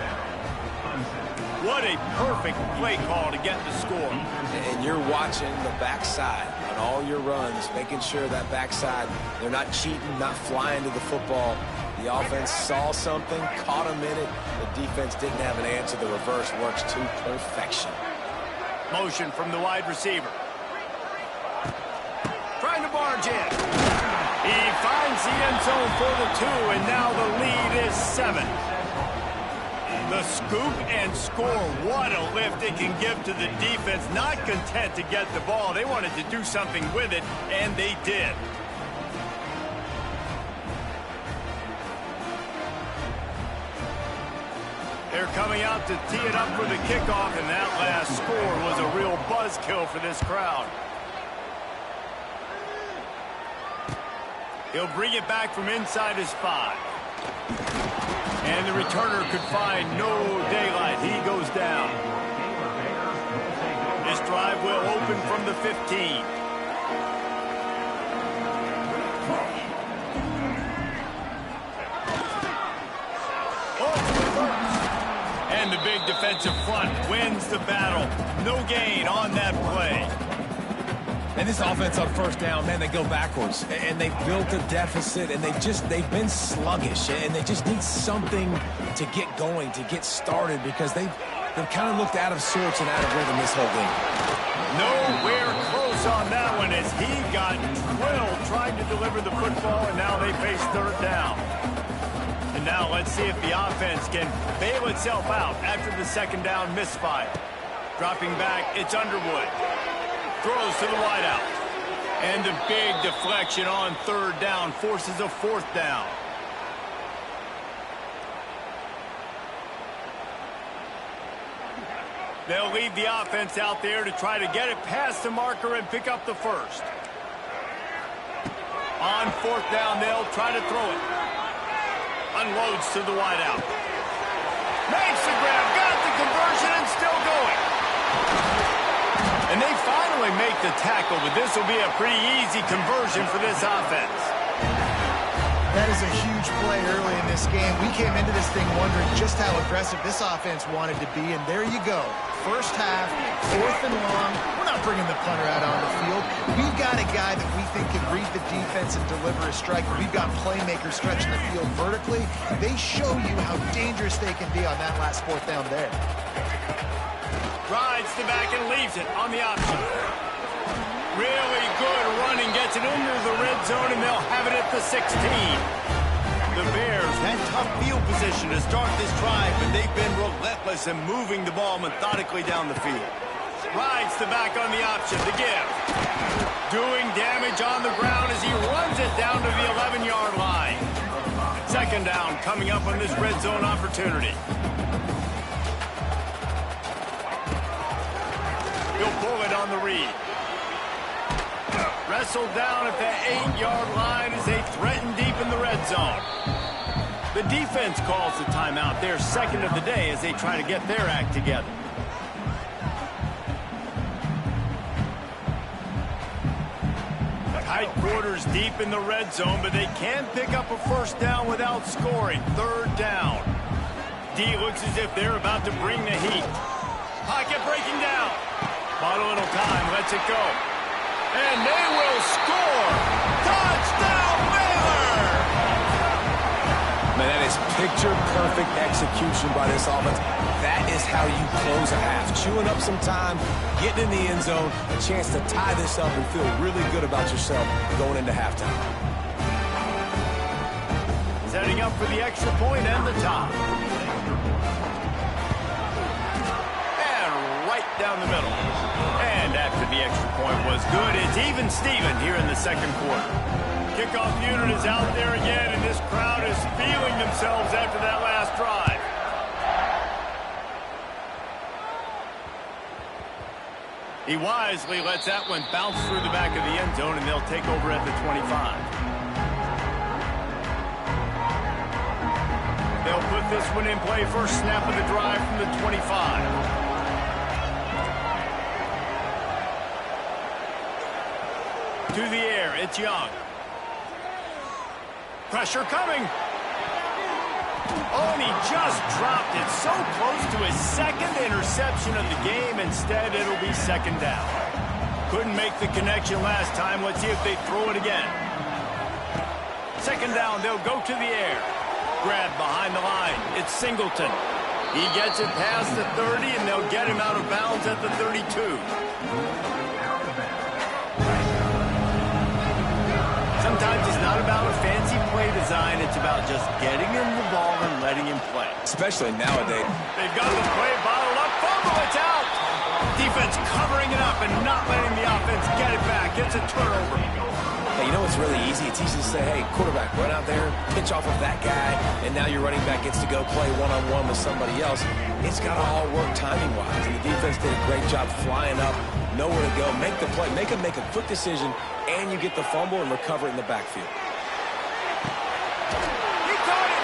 What a perfect play call to get the score. And you're watching the backside on all your runs, making sure that backside, they're not cheating, not flying to the football. The offense saw something, caught him in it. The defense didn't have an answer. The reverse works to perfection. Motion from the wide receiver. Trying to barge in. He finds the end zone for the 2, and now the lead is 7. The scoop and score. What a lift it can give to the defense. Not content to get the ball. They wanted to do something with it, and they did. They're coming out to tee it up for the kickoff, and that last score was a real buzzkill for this crowd. He'll bring it back from inside his 5. And the returner could find no daylight. He goes down. This drive will open from the 15. And the big defensive front wins the battle. No gain on that play. And this offense on 1st down, man, they go backwards. And they've built a deficit, and they've been sluggish. And they just need something to get going, to get started, because they've kind of looked out of sorts and out of rhythm this whole game. Nowhere close on that one as he got drilled trying to deliver the football, and now they face 3rd down. And now let's see if the offense can bail itself out after the 2nd down misfire. Dropping back, it's Underwood. Throws to the wideout. And the big deflection on 3rd down forces a 4th down. They'll leave the offense out there to try to get it past the marker and pick up the 1st. On 4th down, they'll try to throw it. Unloads to the wideout. Makes the grab, got the conversion, and still going. And they finally make the tackle, but this will be a pretty easy conversion for this offense. That is a huge play early in this game. We came into this thing wondering just how aggressive this offense wanted to be, and there you go. First half, 4th and long. We're not bringing the punter out on the field. We've got a guy that we think can read the defense and deliver a strike. We've got playmakers stretching the field vertically. They show you how dangerous they can be on that last 4th down there. Rides the back and leaves it on the option. Really good running, gets it into the red zone, and they'll have it at the 16. The Bears had tough field position to start this drive, but they've been relentless in moving the ball methodically down the field. Rides the back on the option, the give. Doing damage on the ground as he runs it down to the 11-yard line. 2nd down coming up on this red zone opportunity. He'll pull it on the read. Wrestled down at the 8-yard line as they threaten deep in the red zone. The defense calls the timeout, their 2nd of the day, as they try to get their act together. Tight quarters deep in the red zone, but they can pick up a 1st down without scoring. 3rd down. D looks as if they're about to bring the heat. Pocket breaking down. Bought a little time, lets it go. And they will score! Touchdown, Baylor! Man, that is picture-perfect execution by this offense. That is how you close a half. Chewing up some time, getting in the end zone, a chance to tie this up and feel really good about yourself going into halftime. Setting up for the extra point and the top. And right down the middle. And after the extra point was good, it's even Steven here in the 2nd quarter. Kickoff unit is out there again, and this crowd is feeling themselves after that last drive. He wisely lets that one bounce through the back of the end zone, and they'll take over at the 25. They'll put this one in play, first snap of the drive from the 25. To the air, it's Young. Pressure coming. Oh, and he just dropped it so close to his 2nd interception of the game. Instead, it'll be 2nd down. Couldn't make the connection last time. Let's see if they throw it again. 2nd down, they'll go to the air. Grab behind the line. It's Singleton. He gets it past the 30, and they'll get him out of bounds at the 32. Sometimes it's not about a fancy play design. It's about just getting him the ball and letting him play. Especially nowadays. They've got the play bottled up. Fumble, it's out. Defense covering it up and not letting the offense get it back. It's a turnover. Hey, you know what's really easy? It's easy to say, hey, quarterback, run out there, pitch off of that guy, and now your running back gets to go play one-on-one with somebody else. It's got to all work timing-wise, and the defense did a great job flying up, know where to go, make the play, make a quick decision, and you get the fumble and recover it in the backfield. He caught it.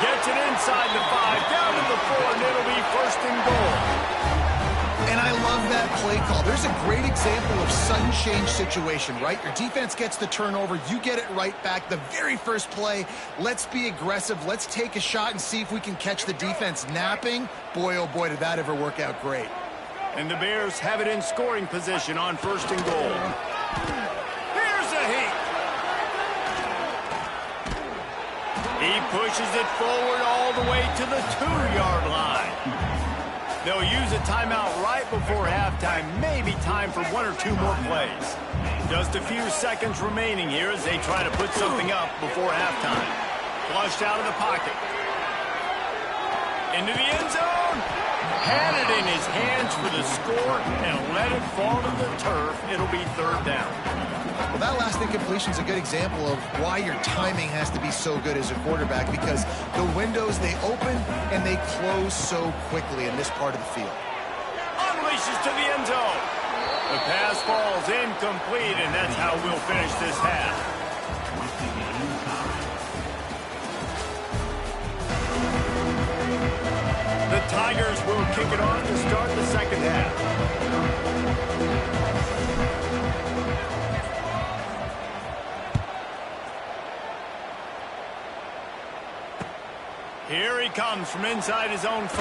Gets it inside the 5, down to the 4, and it'll be 1st and goal. And I love that play call. There's a great example of sudden change situation, right? Your defense gets the turnover. You get it right back. The very first play, let's be aggressive. Let's take a shot and see if we can catch the defense napping. Boy, oh boy, did that ever work out great. And the Bears have it in scoring position on 1st and goal. Here's a heat. He pushes it forward all the way to the 2-yard line. They'll use a timeout right before halftime. Maybe time for 1 or 2 more plays. Just a few seconds remaining here as they try to put something up before halftime. Flushed out of the pocket. Into the end zone. Had it in his hands for the score and let it fall to the turf. It'll be 3rd down. Well, that last incompletion is a good example of why your timing has to be so good as a quarterback, because the windows, they open and they close so quickly in this part of the field. Unleashes to the end zone. The pass falls incomplete, and that's how we'll finish this half. The Tigers will kick it off to start the 2nd half. Here he comes from inside his own 5.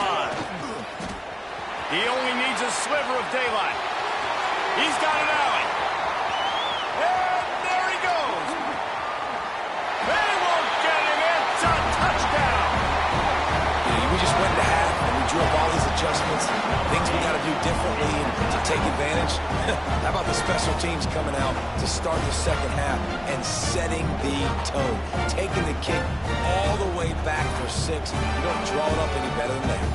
He only needs a sliver of daylight. He's got an alley. And there he goes. They won't get him. It's a touchdown. We just went to half and we drew up all these adjustments, things we got to do differently and to take advantage. How about the special teams coming out to start the second half and setting the tone, taking the kick all the way back for 6. You don't draw it up any better than that.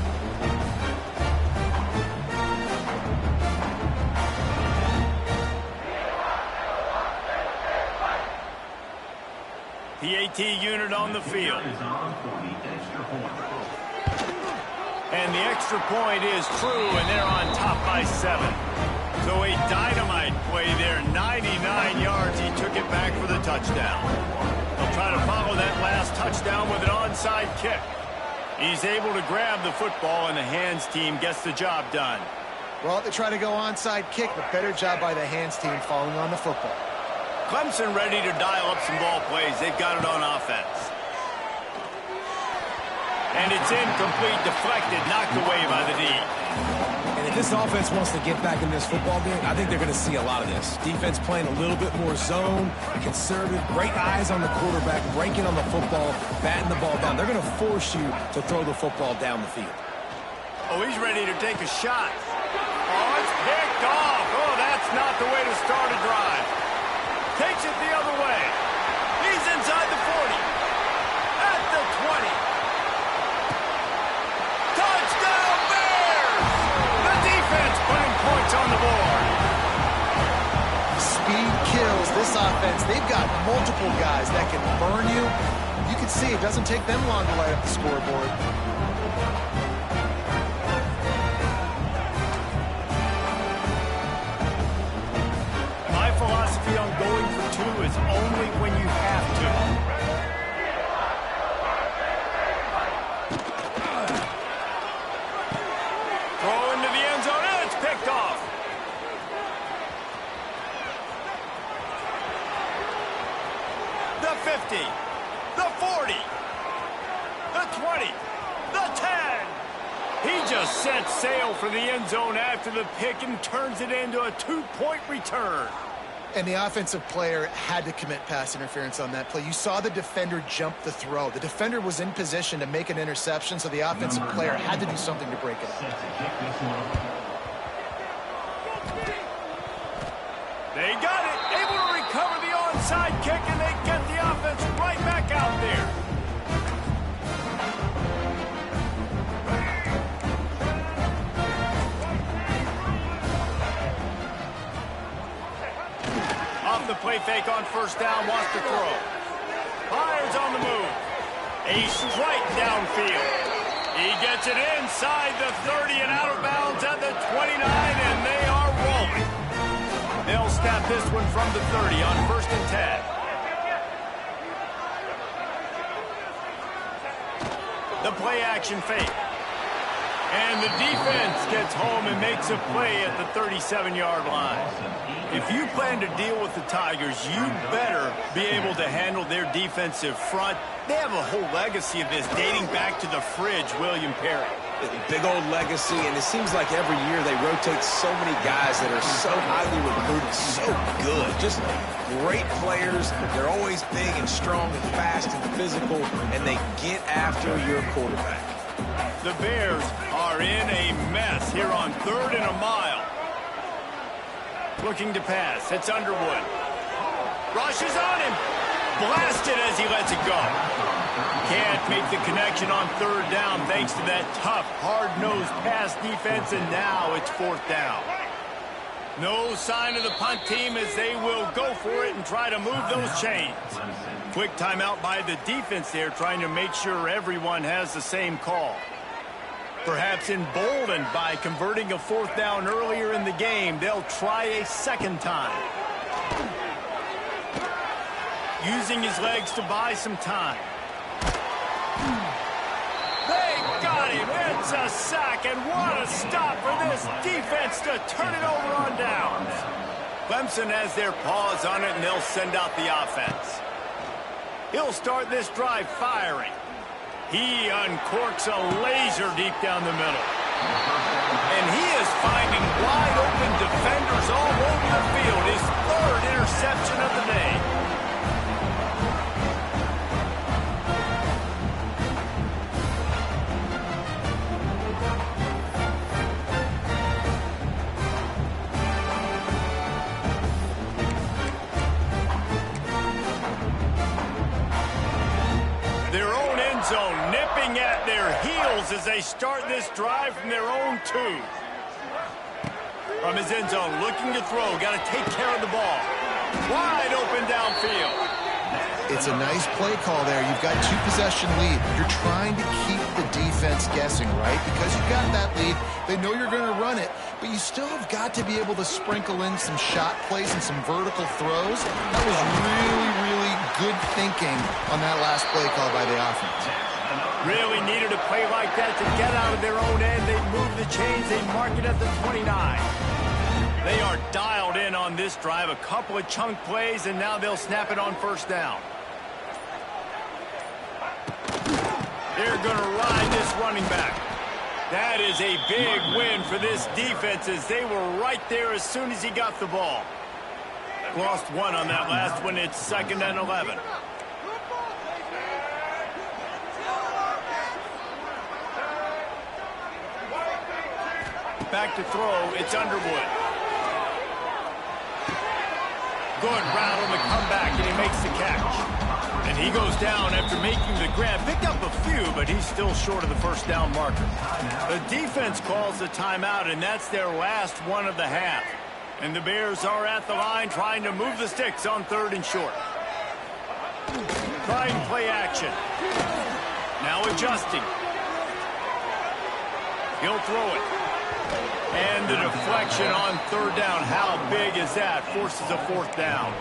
The AT unit on the field. And the extra point is true, and they're on top by 7. So a dynamite play there, 99 yards. He took it back for the touchdown. They'll try to follow that last touchdown with an onside kick. He's able to grab the football, and the hands team gets the job done. Well, they try to go onside kick, but better job by the hands team following on the football. Clemson ready to dial up some ball plays. They've got it on offense. And it's incomplete, deflected, knocked away by the D. And if this offense wants to get back in this football game, I think they're going to see a lot of this. Defense playing a little bit more zone, conservative, great eyes on the quarterback, breaking on the football, batting the ball down. They're going to force you to throw the football down the field. Oh, he's ready to take a shot. Oh, it's picked off. Oh, that's not the way to start a drive. Takes it the other way. He's inside the 40. At the 20. Touchdown Bears! The defense putting points on the board. Speed kills this offense. They've got multiple guys that can burn you. You can see it doesn't take them long to light up the scoreboard. My philosophy on going for 2 is only when you have to. Throw into the end zone, and it's picked off. The 50, the 40, the 20, the 10. He just set sail for the end zone after the pick and turns it into a 2-point return. And the offensive player had to commit pass interference on that play. You saw the defender jump the throw. The defender was in position to make an interception, so the offensive player had to do something to break it up. They got it. Able to recover the onside kick, and they get the offense right back out there. Off the play fake on first down, wants to throw. Fires on the move. A strike downfield. He gets it inside the 30 and out of bounds at the 29, and they are rolling. They'll snap this one from the 30 on 1st and 10. The play action fake. And the defense gets home and makes a play at the 37-yard line. If you plan to deal with the Tigers, you better be able to handle their defensive front. They have a whole legacy of this dating back to the fridge, William Perry. Big old legacy, and it seems like every year they rotate so many guys that are so highly recruited, so good. Just great players. They're always big and strong and fast and physical, and they get after your quarterback. The Bears are in a mess here on 3rd and a mile. Looking to pass. It's Underwood. Rushes on him. Blasted as he lets it go. Can't make the connection on 3rd down thanks to that tough, hard-nosed pass defense, and now it's 4th down. No sign of the punt team as they will go for it and try to move those chains. Quick timeout by the defense there, trying to make sure everyone has the same call. Perhaps emboldened by converting a 4th down earlier in the game, they'll try a second time. Using his legs to buy some time. They got him. It's a sack, and what a stop for this defense to turn it over on downs. Clemson has their paws on it, and they'll send out the offense. He'll start this drive firing. He uncorks a laser deep down the middle. And he is finding wide open defenders all over the field. His third interception of the day. Their own end zone nipping at their heels as they start this drive from their own 2. From his end zone, looking to throw. Got to take care of the ball. Wide open downfield. It's a nice play call there. You've got 2-possession lead. You're trying to keep the defense guessing, right? Because you've got that lead. They know you're going to run it, but you still have got to be able to sprinkle in some shot plays and some vertical throws. That was really, really good thinking on that last play call by the offense. Really needed a play like that to get out of their own end. They move the chains. They mark it at the 29. They are dialed in on this drive. A couple of chunk plays, and now they'll snap it on first down. They're going to ride this running back. That is a big win for this defense as they were right there as soon as he got the ball. Lost one on that last one. It's 2nd and 11. Back to throw. It's Underwood. Good route on the comeback, and he makes the catch. And he goes down after making the grab. Picked up a few, but he's still short of the first down marker. The defense calls the timeout, and that's their last one of the half. And the Bears are at the line trying to move the sticks on 3rd and short. Trying play action. Now adjusting. He'll throw it. And the deflection on 3rd down. How big is that? Forces a 4th down.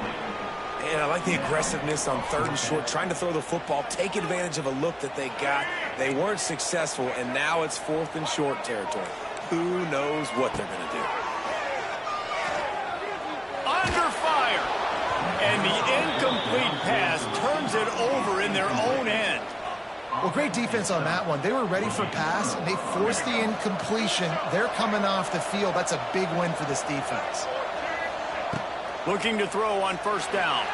And I like the aggressiveness on 3rd and short, trying to throw the football, take advantage of a look that they got. They weren't successful, and now it's 4th and short territory. Who knows what they're going to do? Under fire. And the incomplete pass turns it over in their own end. Well, great defense on that one. They were ready for pass, and they forced the incompletion. They're coming off the field. That's a big win for this defense. Looking to throw on first down.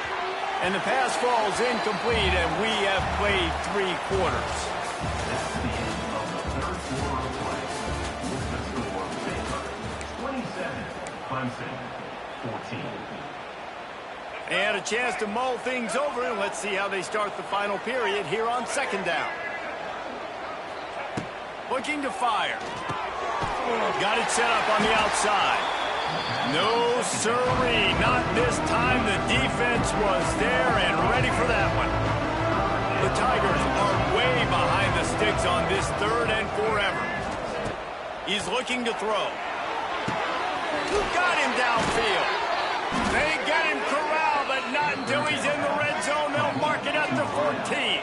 And the pass falls incomplete, and we have played 3 quarters. This is the end of the third quarter of play. With the score, Baylor 27, Clemson 14. They had a chance to mull things over, and let's see how they start the final period here on 2nd down. Looking to fire. Got it set up on the outside. No, sirree, not this time. The defense was there and ready for that one. The Tigers are way behind the sticks on this 3rd and forever. He's looking to throw. Got him downfield. They get him corralled, but not until he's in the red zone. They'll mark it at the 14.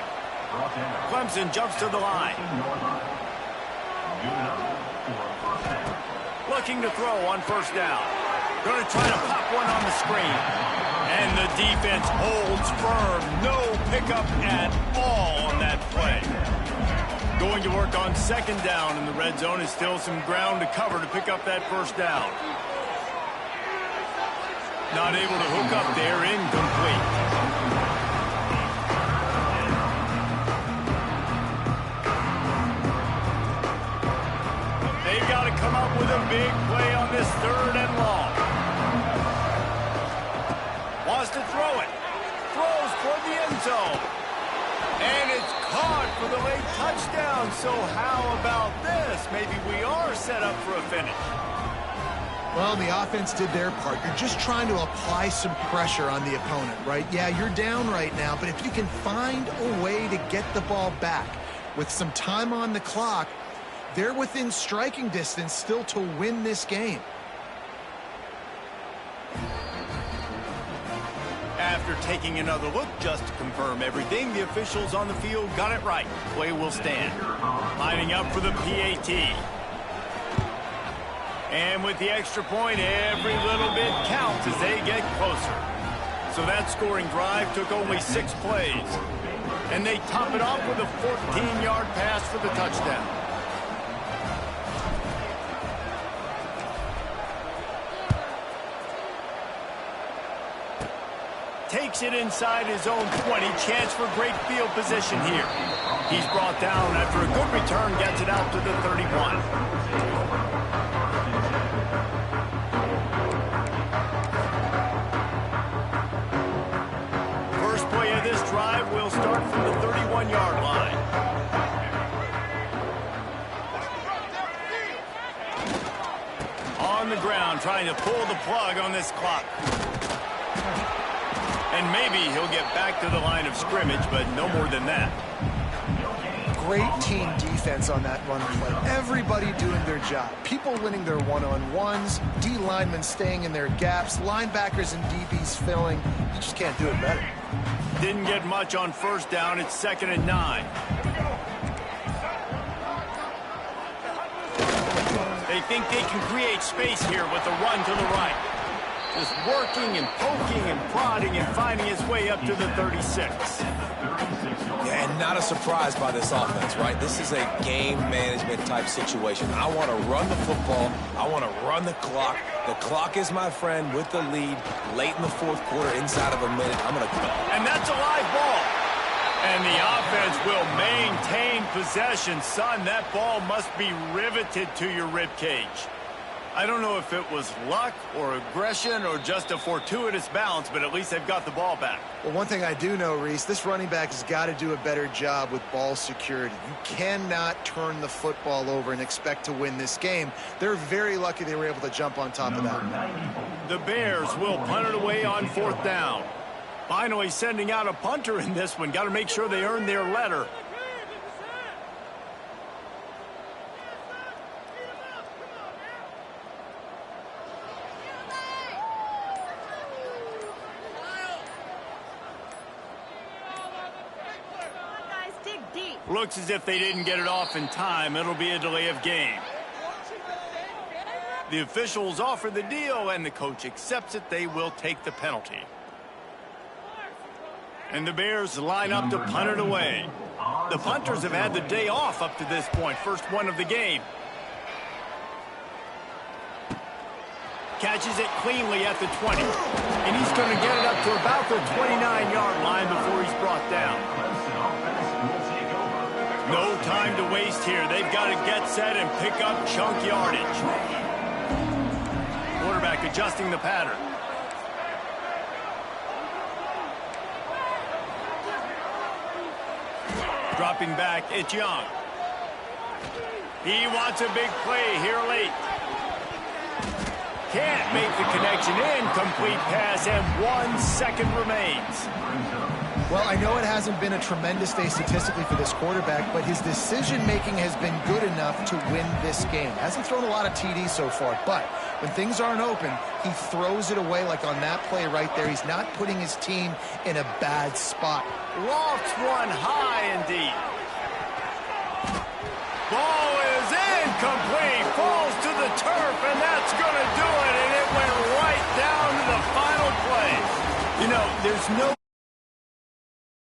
Clemson jumps to the line. Looking to throw on first down. Going to try to pop one on the screen. And the defense holds firm. No pickup at all on that play. Going to work on 2nd down in the red zone. Is still some ground to cover to pick up that first down. Not able to hook up there. Incomplete. Come up with a big play on this 3rd and long. Wants to throw it. Throws toward the end zone. And it's caught for the late touchdown. So how about this? Maybe we are set up for a finish. Well, the offense did their part. You're just trying to apply some pressure on the opponent, right? Yeah, you're down right now, but if you can find a way to get the ball back with some time on the clock, they're within striking distance still to win this game. After taking another look just to confirm everything, the officials on the field got it right. Play will stand. Lining up for the PAT. And with the extra point, every little bit counts as they get closer. So that scoring drive took only 6 plays. And they top it off with a 14-yard pass for the touchdown. Takes it inside his own 20. Chance for great field position here. He's brought down after a good return, gets it out to the 31. First play of this drive will start from the 31-yard line. On the ground, trying to pull the plug on this clock. And maybe he'll get back to the line of scrimmage, but no more than that. Great team defense on that run play. Everybody doing their job. People winning their one-on-ones, D linemen staying in their gaps, linebackers and DBs filling. You just can't do it better. Didn't get much on first down. It's 2nd and 9. They think they can create space here with the run to the right. Just working and poking and prodding and finding his way up to the 36. Yeah, and not a surprise by this offense, right? This is a game management type situation. I want to run the football. I want to run the clock. The clock is my friend with the lead late in the 4th quarter, inside of a minute. I'm going to go. And that's a live ball. And the offense will maintain possession. Son, that ball must be riveted to your rib cage. I don't know if it was luck or aggression or just a fortuitous bounce, but at least they've got the ball back. Well, one thing I do know, Reese, this running back has got to do a better job with ball security. You cannot turn the football over and expect to win this game. They're very lucky they were able to jump on top of that. The Bears will punt it away on 4th down. Finally sending out a punter in this one. Got to make sure they earn their letter. Looks as if they didn't get it off in time. It'll be a delay of game. The officials offer the deal, and the coach accepts it. They will take the penalty. And the Bears line up to punt it away. The punters have had the day off up to this point. First one of the game. Catches it cleanly at the 20. And he's going to get it up to about the 29-yard line before he's brought down. No time to waste here. They've got to get set and pick up chunk yardage. Quarterback adjusting the pattern. Dropping back, it's Young. He wants a big play here late. Can't make the connection. Incomplete pass, and 1 second remains. Well, I know it hasn't been a tremendous day statistically for this quarterback, but his decision-making has been good enough to win this game. Hasn't thrown a lot of TDs so far, but when things aren't open, he throws it away like on that play right there. He's not putting his team in a bad spot. Lofts one high indeed. Ball is incomplete. Falls to the turf, and that's going to do it, and it went right down to the final play. You know, there's no